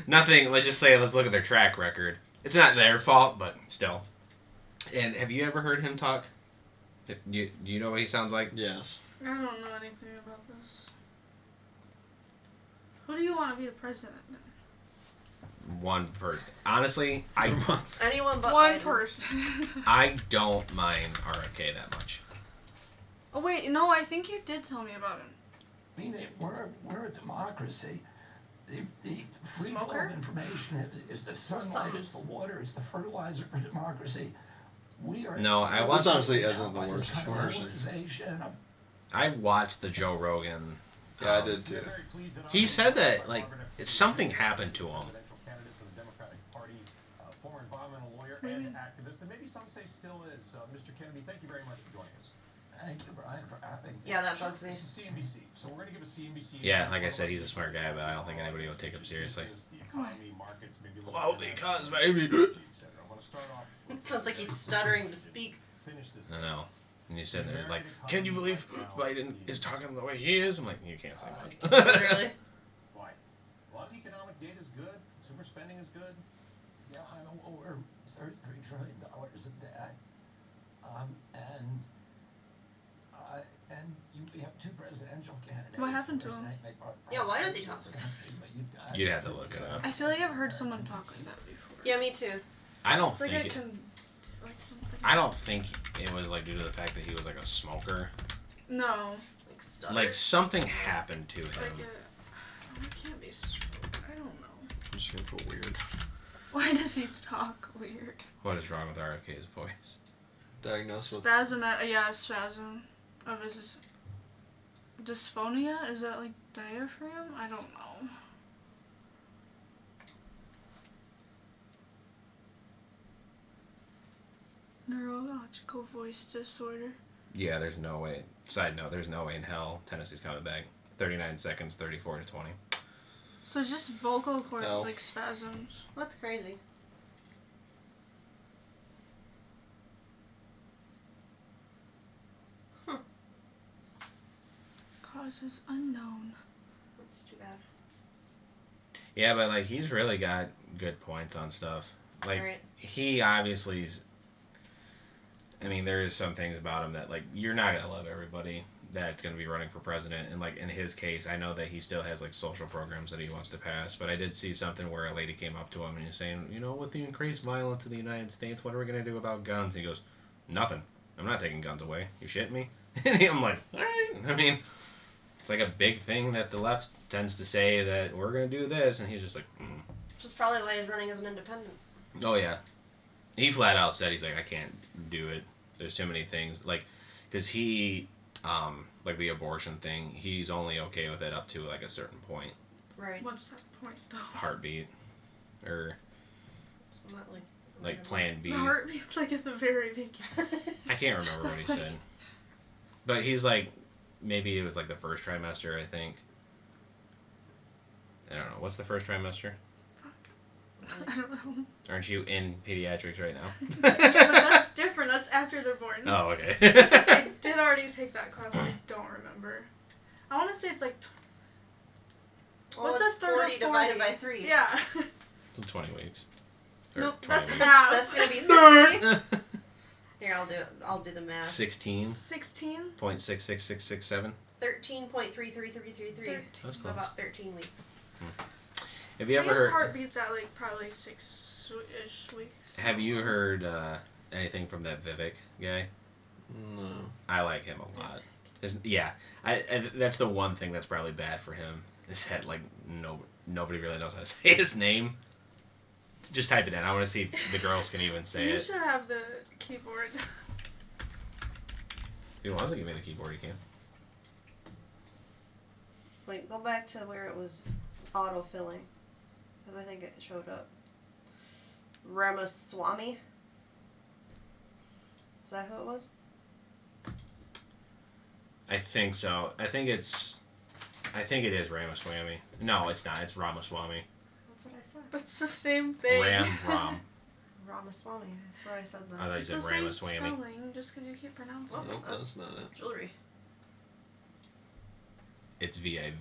Nothing, let's look at their track record. It's not their fault, but still. And have you ever heard him talk? Do you know what he sounds like? Yes. I don't know anything about this. Who do you want to be the president then? One person. Honestly, Anyone but one Biden. person. I don't mind RFK that much. Oh wait, no, I think you did tell me about him. I mean, we're a democracy. The free flow Smoker? of information is the sunlight, is the water, is the fertilizer for democracy. We are. No, I This watched. honestly isn't the by this worst kind of version. polarization of I watched the Joe Rogan. Yeah, I did too. He said that something happened to him. Presidential candidate for the Democratic Party, former environmental lawyer and activist, and maybe some say still is. Mr. Kennedy, thank you very much for joining us. thank you, Brian, for having me. Yeah, that bugs me. This is CNBC, so we're going to give a CNBC. Yeah, like I said, he's a smart guy, but I don't think anybody will take him seriously. The economy, markets, maybe a little Well, bit of because that, maybe. et cetera. I want to start off with Sounds like he's stuttering to speak. finish this. I know. And you're sitting there like, can you believe Biden is talking the way he is? I'm like, you can't say much. Really? Why? A lot of economic data is good. Consumer spending is good. Yeah, I know we're $33 trillion in debt, and we have two presidential candidates. What happened to him? Yeah, why does he talk like that? You'd have to look it up. I feel like I've heard someone talk like that before. Yeah, me too. I don't It's like think I it, can, like something. I don't think it was like due to the fact that he was like a smoker. No, Like stutter. Like something happened to him. like it can't be stroke. I don't know. I'm just gonna put weird. Why does he talk weird? What is wrong with RFK's voice? Diagnosed with Spasm. Spasm of his dysphonia. Is that like diaphragm? I don't know. Neurological voice disorder. Yeah, there's no way. side note, there's no way in hell Tennessee's coming back. 39 seconds, 34-20. So it's just vocal cord No. like spasms. That's crazy. Causes unknown. That's too bad. Yeah, but like he's really got good points on stuff. Like Right. he obviously I mean, there is some things about him that like you're not gonna love everybody that's gonna be running for president, and like in his case, I know that he still has like social programs that he wants to pass. But I did see something where a lady came up to him and he's saying, you know, with the increased violence in the United States, what are we gonna do about guns? And he goes, nothing. I'm not taking guns away. You shit me? And I'm like, all right. I mean, it's like a big thing that the left tends to say that we're gonna do this, and he's just like, Which is probably why he's running as an independent. oh yeah. He flat out said he's like, I can't do it. There's too many things like, because he, like the abortion thing, he's only okay with it up to like a certain point. Right. What's that point though? Heartbeat, or So not like Plan B. The heartbeat's like at the very beginning. I can't remember what he said, but he's like, maybe it was like the first trimester, I think. I don't know. What's the first trimester? I don't know. Aren't you in pediatrics right now? Yeah, but that's different. That's after they're born. Oh, okay. I did already take that class. I don't remember. I want to say it's like. Well, What's it's a third 40 of 40? divided by 3? Yeah. It's 20 weeks. Or Nope, 20 that's weeks. half. That's gonna be 60. Here, I'll do it. I'll do the math. 16. 16. 0.66667. 13.33333. That's So close. about 13 weeks. Have you ever His heard? heartbeat's at like probably 6-ish weeks. Have you heard anything from that Vivek guy? No. I like him a lot. Yeah, I that's the one thing that's probably bad for him is that like nobody really knows how to say his name. Just type it in. I want to see if the girls can even say You it. should have the keyboard. If he wants to give me the keyboard, he can. Wait, go back to where it was auto-filling. Because I think it showed up. Ramaswamy? Is that who it was? I think so. I think it is Ramaswamy. No, it's not. It's Ramaswamy. That's what I said. It's the same thing. Ram. Ramaswamy. That's where I said that. I thought you It's said the same Ramaswamy. spelling, just because you keep pronouncing Well, it. Nope, that's not it. Jewelry. It's Vive.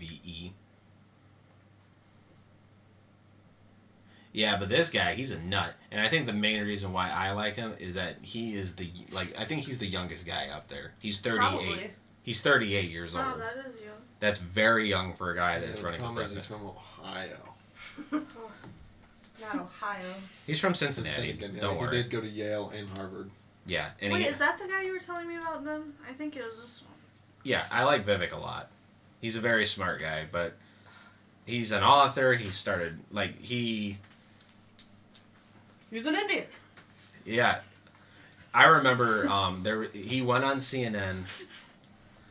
Yeah, but this guy, he's a nut. And I think the main reason why I like him is that he is I think he's the youngest guy up there. He's 38. Probably. He's 38 years Wow, old. that is young. That's very young for a guy that's The running for problem is he's president. from Ohio. Not Ohio. He's from Cincinnati. Then again, Don't he worry. did go to Yale and Harvard. Yeah, and Wait, is that the guy you were telling me about then? I think it was this one. yeah, I like Vivek a lot. He's a very smart guy, but he's an author. He started He's an Indian. Yeah, I remember he went on CNN.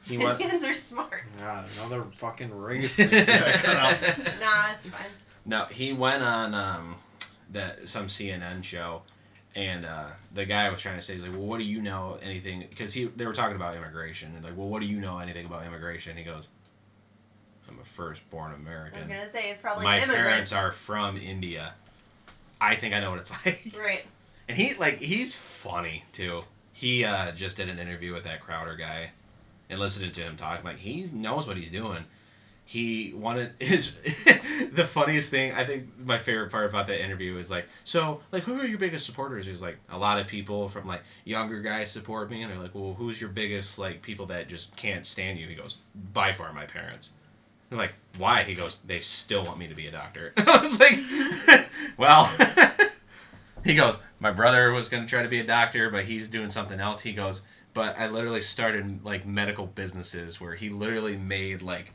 He went. Indians are smart. God, another fucking race thing. Yeah, cut out. Nah, it's fine. No, he went on some CNN show, and the guy was trying to say, he's like, well, what do you know anything? Because they were talking about immigration, and like, well, what do you know anything about immigration? He goes, I'm a firstborn American. I was gonna say it's probably My an immigrant. parents are from India. I think I know what it's like. Right. And he's funny too. He just did an interview with that Crowder guy, and listening to him talk, like he knows what he's doing. He wanted his the funniest thing. I think my favorite part about that interview is like, so like who are your biggest supporters? He was like, a lot of people from like younger guys support me, and they're like, well, who's your biggest like people that just can't stand you? He goes, by far my parents. They're like, why? He goes, they still want me to be a doctor. I was like, well, he goes, my brother was going to try to be a doctor, but he's doing something else. He goes, but I literally started like medical businesses where he literally made like,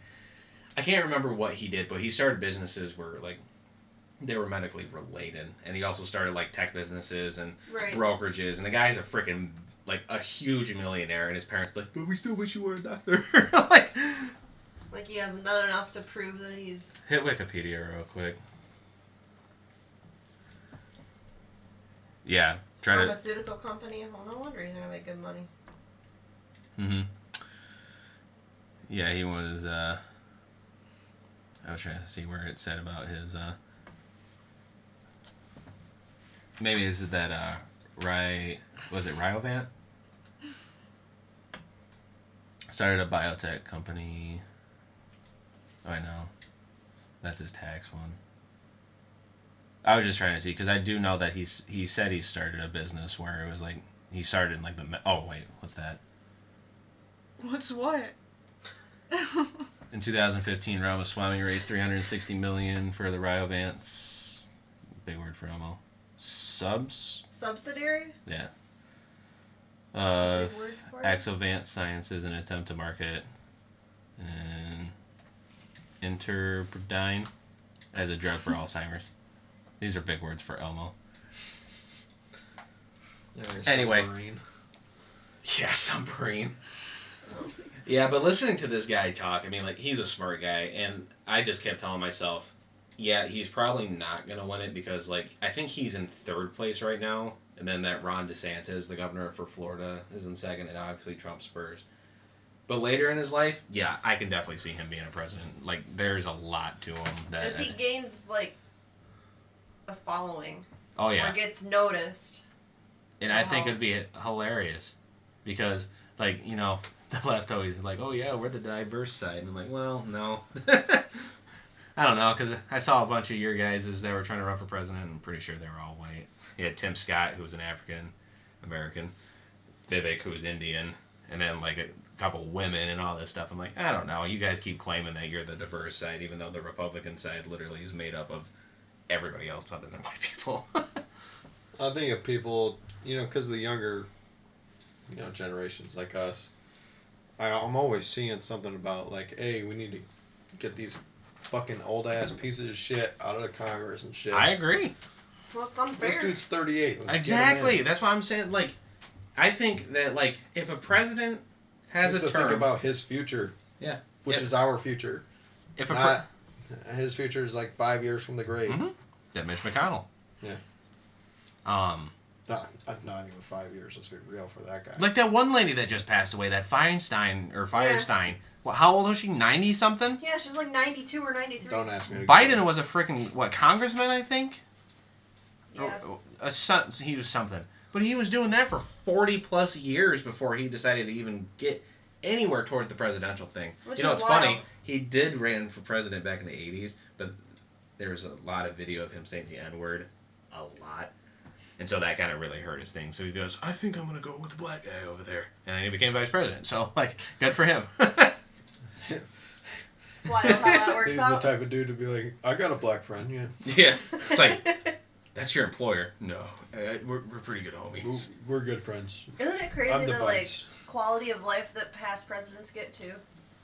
I can't remember what he did, but he started businesses where like they were medically related. And he also started like tech businesses and Right. brokerages. And the guy's a freaking like a huge millionaire, and his parents like, but we still wish you were a doctor. Like he hasn't done enough to prove that he's Hit Wikipedia real quick. Yeah, try to. pharmaceutical company. Well, no wonder he's gonna make good money. Mm-hmm. Yeah, he was. I was trying to see where it said about his. Maybe is it that was it Ryovant? Started a biotech company. Oh, I know. That's his tax one. I was just trying to see because I do know that he said he started a business where it was like he started in like the what's that? What's what? In 2015, Ramaswamy raised $360 million for the Ryovants. Big word for Elmo. Subsidiary? Yeah. Big word for it? Axovant Sciences, an attempt to market and Interbridine as a drug for Alzheimer's. These are big words for Elmo. Anyway. Submarine. Yeah, submarine. Yeah, but listening to this guy talk, I mean, like, he's a smart guy, and I just kept telling myself, yeah, he's probably not going to win it because, like, I think he's in third place right now, and then that Ron DeSantis, the governor for Florida, is in second, and obviously Trump's first. But later in his life, yeah, I can definitely see him being a president. Like, there's a lot to him. As he gains, like, a following. Oh, yeah. Or gets noticed. And I think it'd be hilarious because, like, you know, the left always like, oh, yeah, we're the diverse side. And I'm like, well, no. I don't know, because I saw a bunch of your guys as they were trying to run for president, and I'm pretty sure they were all white. You had Tim Scott, who was an African-American, Vivek, who was Indian, and then, like, a couple women and all this stuff. I'm like, I don't know. You guys keep claiming that you're the diverse side, even though the Republican side literally is made up of everybody else other than white people. I think if people, you know, because the younger, you know, generations like us, I'm always seeing something about, like, hey, we need to get these fucking old-ass pieces of shit out of the Congress and shit. I agree. Well, it's unfair. This dude's 38. Let's Exactly. That's why I'm saying, like, I think that, like, if a president has a term... think about his future. Yeah. Which is our future. If his future is, like, 5 years from the grave. Mm-hmm. That Mitch McConnell. Yeah. Not even 5 years. Let's be real for that guy. Like that one lady that just passed away, that Firestein. Yeah. Well, how old was she? 90-something? Yeah, she's like 92 or 93. Don't ask me. Biden was a freaking congressman, I think. Yeah. He was something, but he was doing that for 40+ years before he decided to even get anywhere towards the presidential thing. Which you know, is it's wild. funny. He did ran for president back in the 80s, but there's a lot of video of him saying the N-word a lot. And so that kind of really hurt his thing. So he goes, I think I'm going to go with the black guy over there. And then he became vice president. So, like, good for him. That's wild how that works He's out. the type of dude to be like, I got a black friend, yeah. Yeah. It's like, that's your employer. No. We're pretty good homies. We're good friends. Isn't it crazy I'm the the like vice. quality of life that past presidents get too?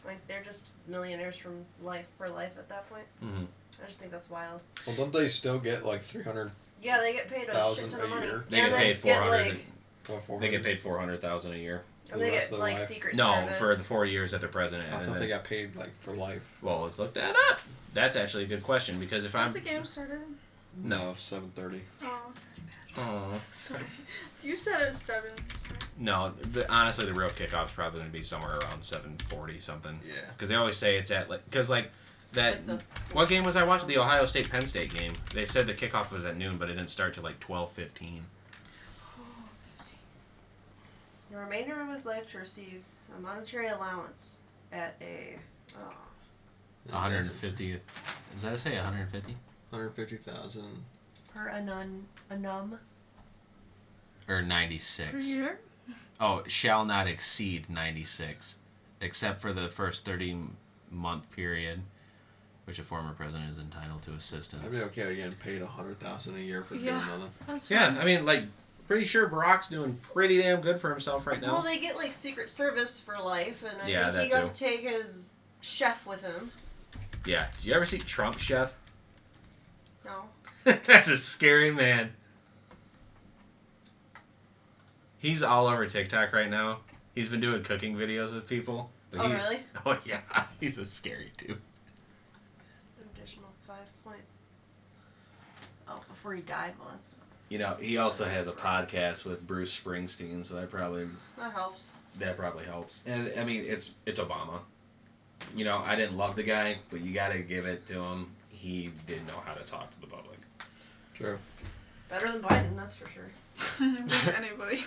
Like they're just millionaires from life at that point. Mm-hmm. I just think that's wild. Well, don't they still get like 300? Yeah, they get paid a shit $1,000 ton of a money. year. They get paid $400. They get paid $400,000 a year. And they get like Secret No, Service. for the 4 years that they're president. I thought they got paid like for life. Well, let's look that up. That's actually a good question because if Once the game started? No, 7:30. Oh. Oh. Sorry. You said it was 7. No, honestly, the real kickoff's probably going to be somewhere around 7:40 something. Yeah. Because they always say it's at what game was I watching? The Ohio State Penn State game. They said the kickoff was at noon, but it didn't start till like 12:15. The remainder of his life to receive a monetary allowance at a 150. Does that say 150? 150,000 per annum. Or 96. Per year? Oh, shall not exceed 96, except for the first 30-month period, which a former president is entitled to assistance. I'd be okay with getting paid $100,000 a year for doing nothing. Yeah, I mean, like, pretty sure Barack's doing pretty damn good for himself right now. Well, they get like Secret Service for life, and I think that he got too. to take his chef with him. Yeah. Do you ever see Trump Chef? No. That's a scary man. He's all over TikTok right now. He's been doing cooking videos with people. Oh, really? Oh, yeah. He's a scary dude. Additional 5 point. Oh, before he died? Well, that's not. You know, he also has a podcast with Bruce Springsteen, so that probably That helps. helps. And, I mean, it's Obama. you know, I didn't love the guy, but you gotta give it to him. He did know how to talk to the public. True. Better than Biden, that's for sure. Anybody.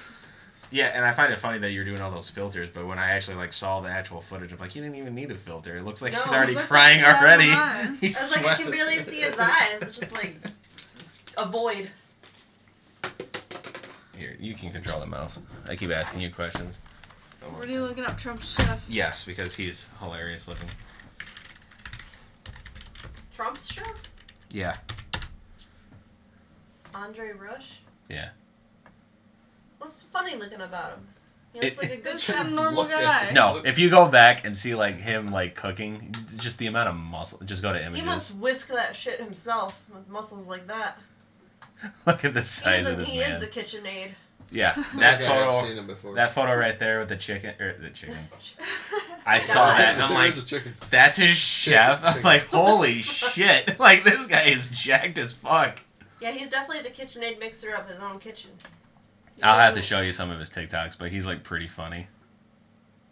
Yeah, and I find it funny that you're doing all those filters, but when I actually like saw the actual footage, I'm like, he didn't even need a filter. It looks like No, he's already he looked crying like he had already. one on. He's I was like, I can sweating. barely see his eyes. It's just like a void. Here, you can control the mouse. I keep asking you questions. What are you looking up, Trump's chef? Yes, because he's hilarious looking. Trump's chef? Yeah. Andre Rush? Yeah. What's funny looking about him? He looks like a good Just chef. a normal Look at guy. him. No, if you go back and see like him like cooking, just the amount of muscle. Just go to He images. must whisk that shit himself with muscles like that. Look at the size of this He man. is the KitchenAid. Yeah, That that guy, I've photo. seen him before. That photo right there with the chicken. I saw God. that and I'm like, There's a chicken. that's his chef. I'm chicken. like, holy shit! Like this guy is jacked as fuck. Yeah, he's definitely the KitchenAid mixer of his own kitchen. I'll have to show you some of his TikToks, but he's like pretty funny.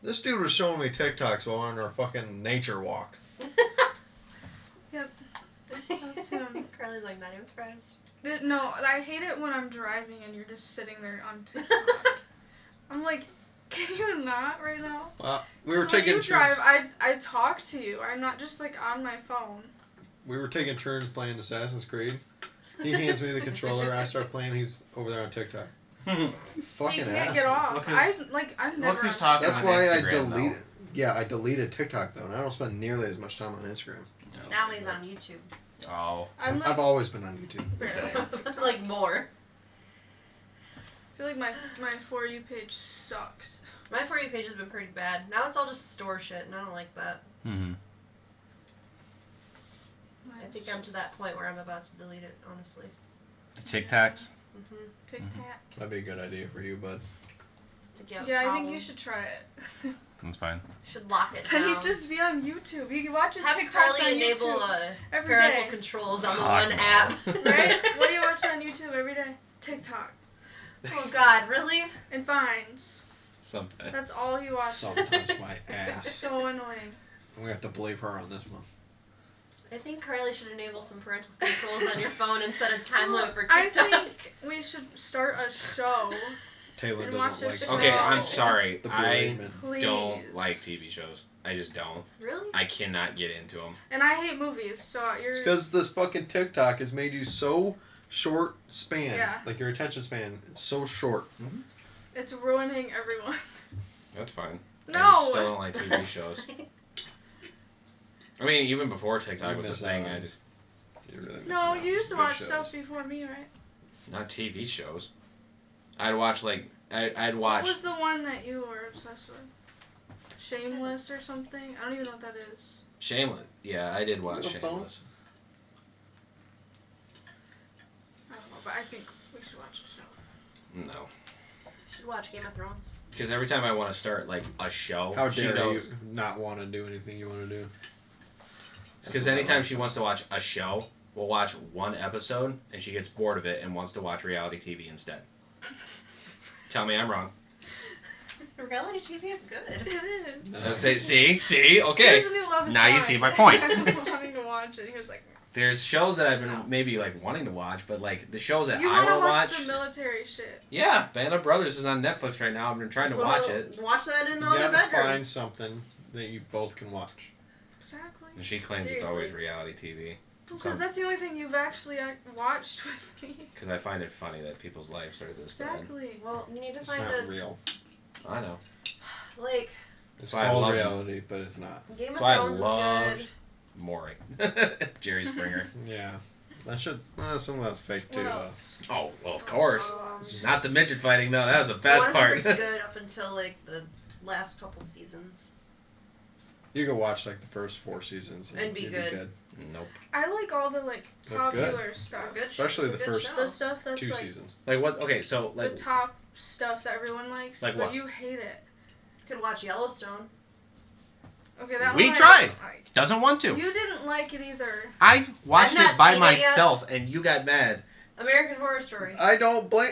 This dude was showing me TikToks while on our fucking nature walk. Yep. That's him. Carly's like, not even surprised. No, I hate it when I'm driving and you're just sitting there on TikTok. I'm like, can you not right now? We were 'Cause when taking you turns. drive, I talk to you. I'm not just like on my phone. We were taking turns playing Assassin's Creed. He hands me the controller. I start playing. He's over there on TikTok. You fucking You can't asshole. get off. Look I'm never. who's on talking. That's on why I Instagram, though. deleted. Yeah, I deleted TikTok though, and I don't spend nearly as much time on Instagram. Now he's on YouTube. Oh. I'm like, I've always been on YouTube. Like more. I feel like my For You page sucks. My For You page has been pretty bad. Now it's all just store shit, and I don't like that. Mm-hmm. I think I'm to that point where I'm about to delete it, honestly. The TikToks. Mm-hmm. Tic Tac. That'd be a good idea for you, bud. Yeah, I think you should try it. That's fine. Should lock it Then down. he'd just be on YouTube. He watches Have TikToks Carly on enable YouTube every parental day. controls on the Fuck one no. app. Right? What do you watch on YouTube every day? TikTok. Oh God, really? And Vines. Sometimes. That's all he watches. Sometimes my It's ass. so annoying. I'm gonna have to believe her on this one. I think Carly should enable some parental controls on your phone and set a time limit for I TikTok. think we should start a show. Taylor And watch doesn't like this Okay, show. I'm sorry. the I bereavement. Please. don't like TV shows. I just don't. Really? I cannot get into them. And I hate movies, so you're. It's because this fucking TikTok has made you so short span. Yeah. Like your attention span is so short. It's ruining everyone. That's fine. I No! just still don't like TV shows. I mean, even before TikTok You was miss a thing, out. I just You really miss No, out on you used to good watch shows. stuff before me, right? not TV shows. I'd watch like I'd watch. What was the one that you were obsessed with? Shameless or something? I don't even know what that is. Shameless. Yeah, I did watch Little phone? Shameless. I don't know, but I think we should watch a show. No, Should watch Game of Thrones. because every time I want to start like a show, How she dare knows. you not want to do anything you want to do? Because anytime she wants to watch a show, we'll watch one episode, and she gets bored of it and wants to watch reality TV instead. Tell me I'm wrong. Reality TV is good. It is. So see, okay. There's a new Love is Now you Blind. see my point. I was wanting to watch it. He was like, There's shows that I've been No. maybe like wanting to watch, but like the shows that you I want to want watch to watch. the military shit. Yeah, Band of Brothers is on Netflix right now. I've been trying to watch it. Watch that in the You other gotta bedroom. find something that you both can watch. Exactly. And she claims it's Seriously. always reality TV. Because that's the only thing you've actually watched with me. Because I find it funny that people's lives are this bad. Exactly. Well, you need to It's find not a real. I know. like It's That's why I called love reality, but it's not. Game of That's why I Thrones is loved good. Maury. Jerry Springer. Yeah. That should. Some of that's fake too. What though. else? Oh, well, of course. Um, Not the midget fighting, though. That was the best part. 100's good up until like the last couple seasons. You can watch like the first 4 seasons And be you'd good. Nope. I like all the like They're popular stuff. Good Especially it's a the good first show. The stuff that's 2 like seasons. Like what? Okay, so the like top stuff that everyone likes, Like but what? you hate it. You could watch Yellowstone. Okay, that We one I tried. didn't like. doesn't want to. You didn't like it either. I watched I've not it by seen it yet. myself, and you got mad. American Horror Story. I don't blame.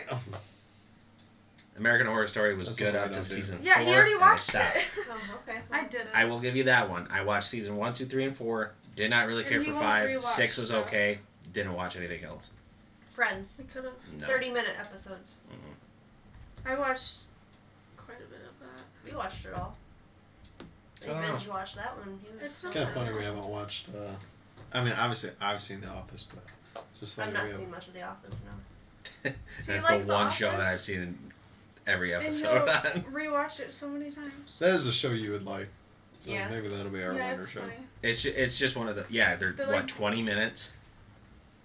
American Horror Story was That's good what I up to don't do. season 4. Yeah, he already and I watched stopped. it. Oh, okay. I didn't. I will give you that one. I watched season 1, 2, 3, and 4. Did not really And care he for won't 5. rewatch 6 was stuff. okay. Didn't watch anything else. Friends. We could have. No. 30-minute episodes. Mm-mm. I watched quite a bit of that. We watched it all. They I don't know. binge watched that one. He was It's It's kind of funny we haven't watched. I mean, obviously, I've seen The Office, but it's just funny I've not we seen haven't. much of The Office, no. So you That's like the The one show that Office? I've seen in every And episode you'll on. rewatch it so many times. That is a show you would like. So Yeah. maybe that'll be our Yeah, wonder it's show. funny. It's just one of the they're They're what like- 20 minutes,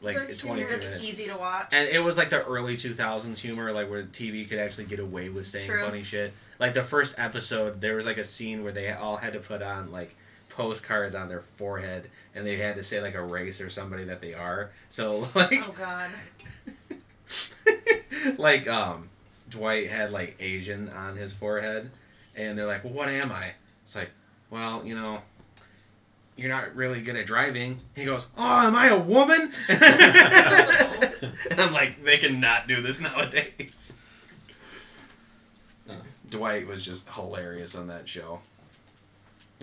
like They're 22 humorous. Just minutes. easy to watch. And it was like the early 2000s humor, like where TV could actually get away with saying True. funny shit. Like the first episode, there was like a scene where they all had to put on like postcards on their forehead, and they had to say like a race or somebody that they are. So like, Oh, God. like Dwight had like Asian on his forehead, and they're like, "Well, what am I?" It's like, "Well, you know, you're not really good at driving." He goes, "Oh, am I a woman?" And I'm like, they cannot do this nowadays. Dwight was just hilarious on that show.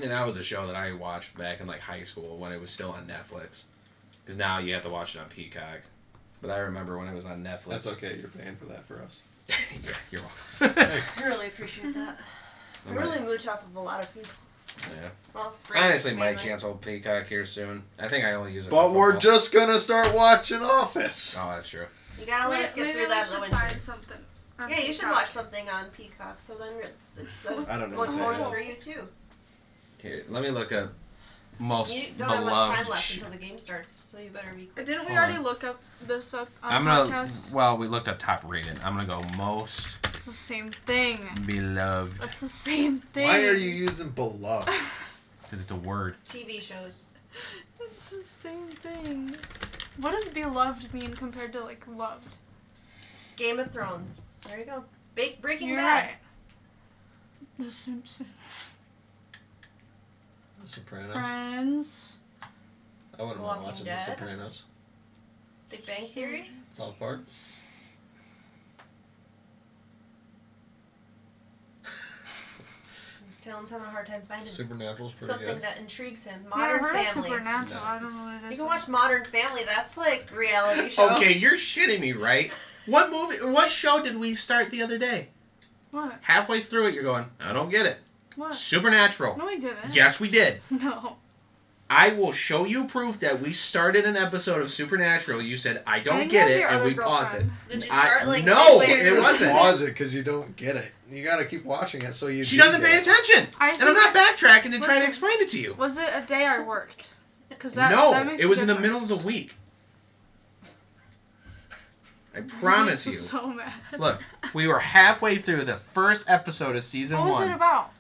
And that was a show that I watched back in like high school when it was still on Netflix. Because now you have to watch it on Peacock. But I remember when it was on Netflix. That's okay. You're paying for that for us. Yeah, you're welcome. Thanks. I really appreciate that. I really mooch off of a lot of people. Yeah. Well, I honestly might mainly. cancel Peacock here soon. I think I only use it But for we're football. just gonna start watching Office. Oh, that's true. You gotta let us get Maybe through that we should winter. find something. on Yeah, you should Peacock. watch something on Peacock. So then it's a I don't know one what that bonus is. for you too. Here, let me look up most You don't have much time beloved. left until the game starts, so you better be. Didn't we Hold already on. look up this up on I'm the gonna. podcast? Well, we looked up top rated. I'm gonna go most It's the same thing. beloved. That's the same thing. Why are you using beloved? It's a word. TV shows. It's the same thing. What does beloved mean compared to like loved? Game of Thrones. There you go. Breaking You're Bad. right. The Simpsons. The Sopranos. Friends. I wouldn't mind Walking watching Dead. The Sopranos. Big Bang Theory. South Park. Talon's having a hard time finding Supernatural's pretty something good. that intrigues him. Yeah, I Modern heard of Family. Supernatural. No. I don't know what it is. You can watch Modern Family. That's like reality show. Okay, you're shitting me, right? What movie? What show did we start the other day? What? Halfway through it, you're going, I don't get it. What? Supernatural. No, we didn't. Yes, we did. No. I will show you proof that we started an episode of Supernatural. You said, I I don't think get was it, your and other we paused it. girlfriend. Did you I- start like no, midway it through Just wasn't. pause it because you don't get it. You gotta keep watching it so you. She do doesn't get pay it. attention. I And I'm think- not backtracking to try to Listen. explain it to you. Was it a day I worked? Because that No, that makes it a was in the middle of difference. the week. I promise you. So mad. Look, we were halfway through the first episode of season What was 1. it about?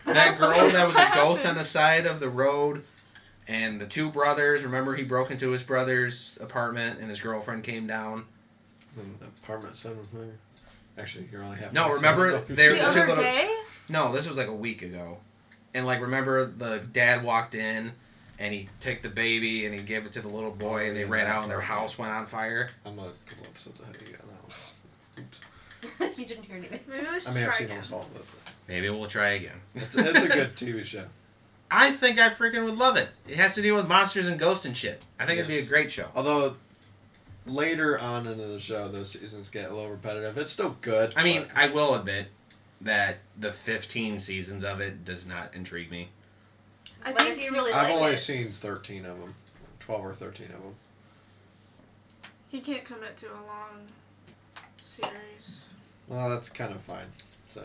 That girl that was a What ghost on happened? the side of the road, and the two brothers. Remember, he broke into his brother's apartment, and his girlfriend came down. The apartment 7 thing. Actually, you're only half. No, remember, The two other little- day? No, this was like a week ago, and like remember, the dad walked in, and he took the baby and he gave it to the little boy, Oh, and they yeah, ran that out, and their part, house went on fire. I'm a couple episodes ahead of you on that one. Oops. You didn't hear anything. Maybe we should I mean, I've try seen again. almost all of it. Maybe we'll try again. It's a good TV show. I think I freaking would love it. It has to deal with monsters and ghosts and shit. I think it'd be a Yes. great show. Although later on into the show, those seasons get a little repetitive. It's still good. I mean, but I will admit that the 15 seasons of it does not intrigue me. I But think if you really I've like only it, seen 13 of them, 12 or 13 of them. he can't commit to a long series. Well, that's kind of fine. So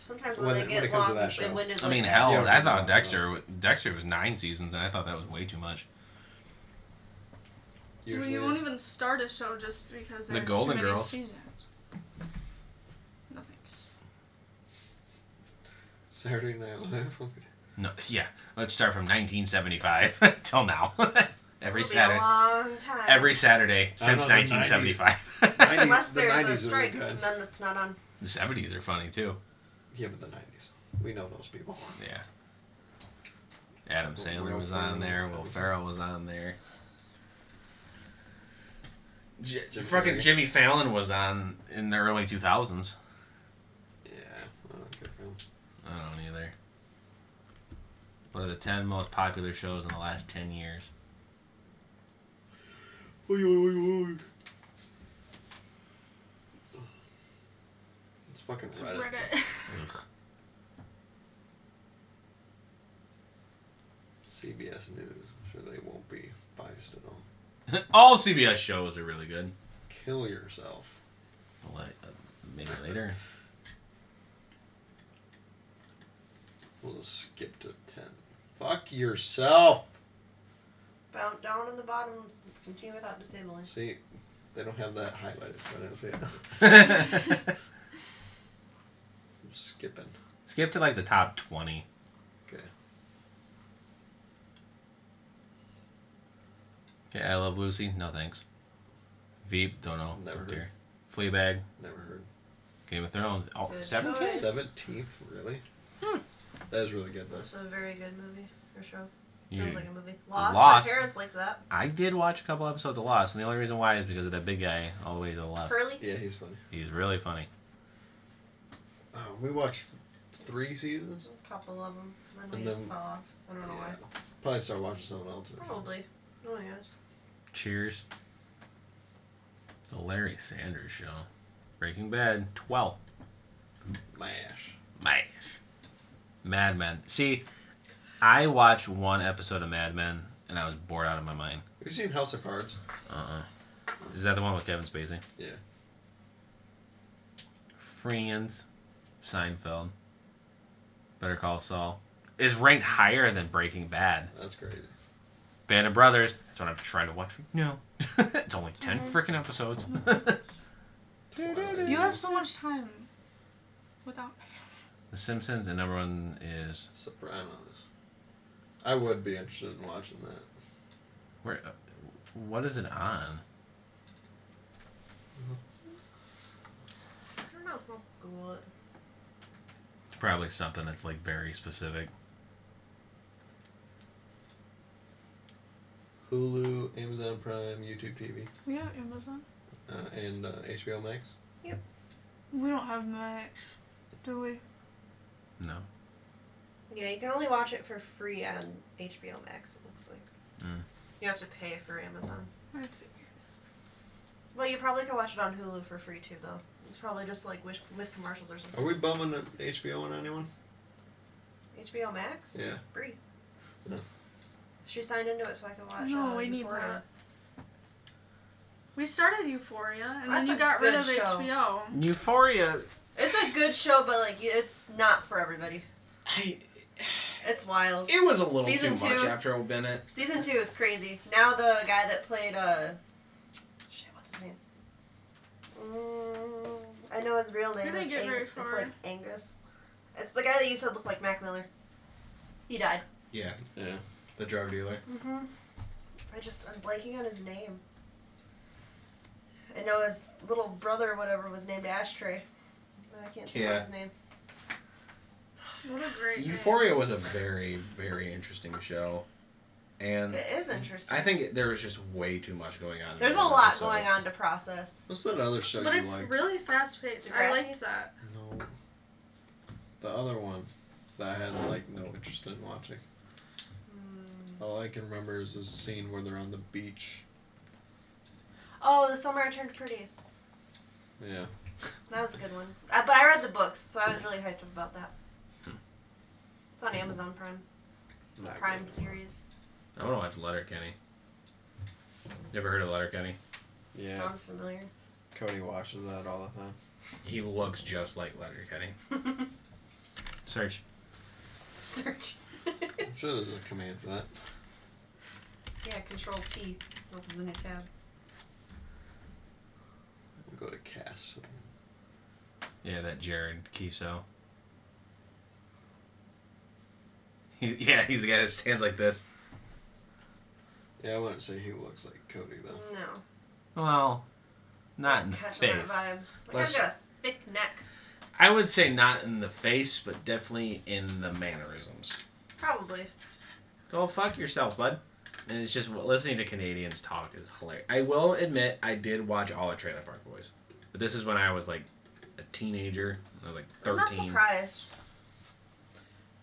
sometimes when when they it get comes to long that show. and winded I like mean, that. hell, Yeah, I we thought can Dexter was 9 seasons, and I thought that was way too much. Well, usually, you won't even start a show just because The there's Golden too many Girls. seasons. No thanks. Saturday Night Live. No, yeah. Let's start from 1975 till now. Every It'll be Saturday. a long time. Every Saturday I don't since know, the 1975. 90s, Unless the there's 90s a are really strike, good. and then it's not on. The 70s are funny too. Yeah, but the 90s. We know those people. Yeah. Adam Sandler Will was on Ferrell there. was Will on Ferrell was on there. Jim Fucking Carrey. Jimmy Fallon was on in the early 2000s. I don't either. What are the 10 most popular shows in the last 10 years? It's fucking It's Reddit. Reddit. CBS News. I'm sure they won't be biased at all. All CBS shows are really good. Kill yourself. Maybe later. We'll just skip to 10. Fuck yourself. Down in the bottom. Continue without disabling. See, they don't have that highlighted, so I don't see it. I'm skipping. Skip to like the top 20. Okay. Okay, I Love Lucy. No thanks. Veep. Don't know. Never Don't heard. care. Fleabag. Never heard. Game of Thrones. Oh, Good 17th? choice. 17th? Really? That is really good, though. It's a very good movie or show. You- Feels like a movie. Lost. Lost. My parents liked that. I did watch a couple episodes of Lost, and the only reason why is because of that big guy all the way to the left. Curly. Yeah, he's funny. He's really funny. We watched 3 seasons. A couple of them. Then we And just then- fell off. I don't know why. Probably start watching something else. Or Probably. Oh yes. Cheers. The Larry Sanders Show. Breaking Bad. 12. MASH. Mad Men. See, I watched one episode of Mad Men, and I was bored out of my mind. Have you seen House of Cards? Is that the one with Kevin Spacey? Yeah. Friends. Seinfeld. Better Call Saul. Is ranked higher than Breaking Bad. That's crazy. Band of Brothers. That's what I'm trying to watch. No. It's only 10 freaking episodes. You have so much time without me. The Simpsons, and number 1 is... Sopranos. I would be interested in watching that. Where? What is it on? I don't know. I'll Google it. It's probably something that's like very specific. Hulu, Amazon Prime, YouTube TV, We have Amazon. and HBO Max. We don't have Max, do we? No. Yeah, you can only watch it for free on HBO Max. It looks like. Mm. You have to pay for Amazon. I figured. Well, you probably can watch it on Hulu for free too, though. It's probably just like with commercials or something. Are we bumming the HBO on anyone? HBO Max? Yeah. Free. No. She signed into it so I could watch. No, we need Euphoria. that. We started Euphoria, and That's then you a got rid good of show. HBO. Euphoria. It's a good show, but like it's not for everybody. It's wild. It was a little Season too much 2. after Bennett. Season 2 is crazy. Now the guy that played shit, what's his name? I know his real name. We didn't is get very It's far. like Angus. It's the guy that you said looked like Mac Miller. He died. Yeah, Yeah. the drug dealer. I'm blanking on his name. I know his little brother or whatever was named Ashtray. But I can't think of his name. What a great Euphoria was a very, very interesting show. And It is interesting. I think there was just way too much going on. in There's a one lot episode. going on to process. What's that other show But you it's liked? really fast paced. I Degrassi? liked that. No. The other one that I had like no interest in watching. All I can remember is this scene where they're on the beach. Oh, The Summer I Turned Pretty. Yeah. That was a good one. But I read the books, so I was really hyped up about that. It's on Amazon Prime. It's a Not Prime good. series. I want to watch Letterkenny. You ever heard of Letterkenny? Yeah. Sounds familiar. Cody watches that all the time. He looks just like Letterkenny. Search. Search. I'm sure there's a command for that. Yeah, Control T opens a new tab. We'll go to Cass. Yeah, that Jared Kiso. He's the guy that stands like this. Yeah, I wouldn't say he looks like Cody though. No. Well, not in the Catching that face. vibe. Like, Let's- I've got a thick neck. I would say not in the face, but definitely in the mannerisms. Probably. Go fuck yourself, bud. And it's just listening to Canadians talk is hilarious. I will admit I did watch all of Trailer Park Boys, but this is when I was like a teenager. I was like I'm not 13. surprised.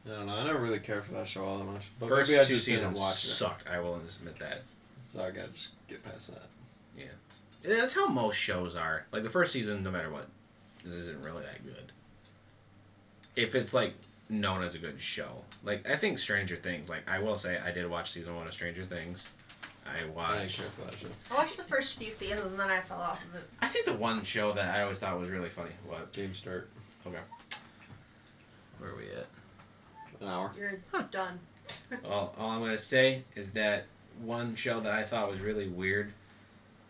I don't know. I never really cared for that show all that much. But First maybe I 2 just didn't seasons watch it. sucked. I will admit that. So I gotta just get past that. Yeah, that's how most shows are. Like the first season, no matter what, isn't really that good. If it's like known as a good show, like I think Stranger Things. Like I will say, I did watch season 1 of Stranger Things. I I didn't watched. care for that show. I watched the first few seasons and then I fell off of it. I think the one show that I always thought was really funny was Game start. okay. Where are we at? An hour. You're done. All I'm gonna say is that one show that I thought was really weird,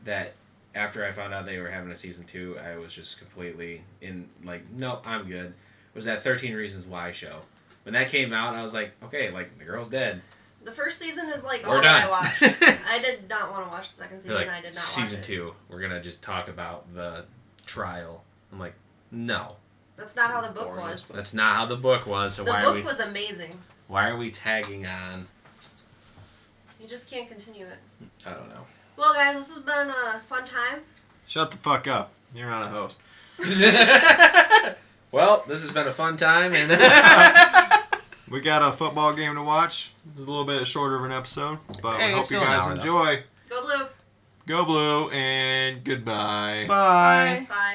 that after I found out they were having a season 2, I was just completely in like, no, I'm good. Was that 13 Reasons Why show? When that came out, I was like, okay, like the girl's dead. The first season is like We're all done. that I watched. I did not want to watch the second season. They're like, I did not season watch it. 2, we're gonna just talk about the trial. I'm like, no, That's not how the book Boring was. as fuck. that's not how the book was. So The why book are we? was amazing. Why are we tagging on? You just can't continue it. I don't know. Well, guys, this has been a fun time. Shut the fuck up. You're not a host. Well, this has been a fun time, and We got a football game to watch. It's a little bit shorter of an episode, but Hey, we it's hope you still an guys hour, though. enjoy. Go Blue. Go Blue and goodbye. Bye. Bye.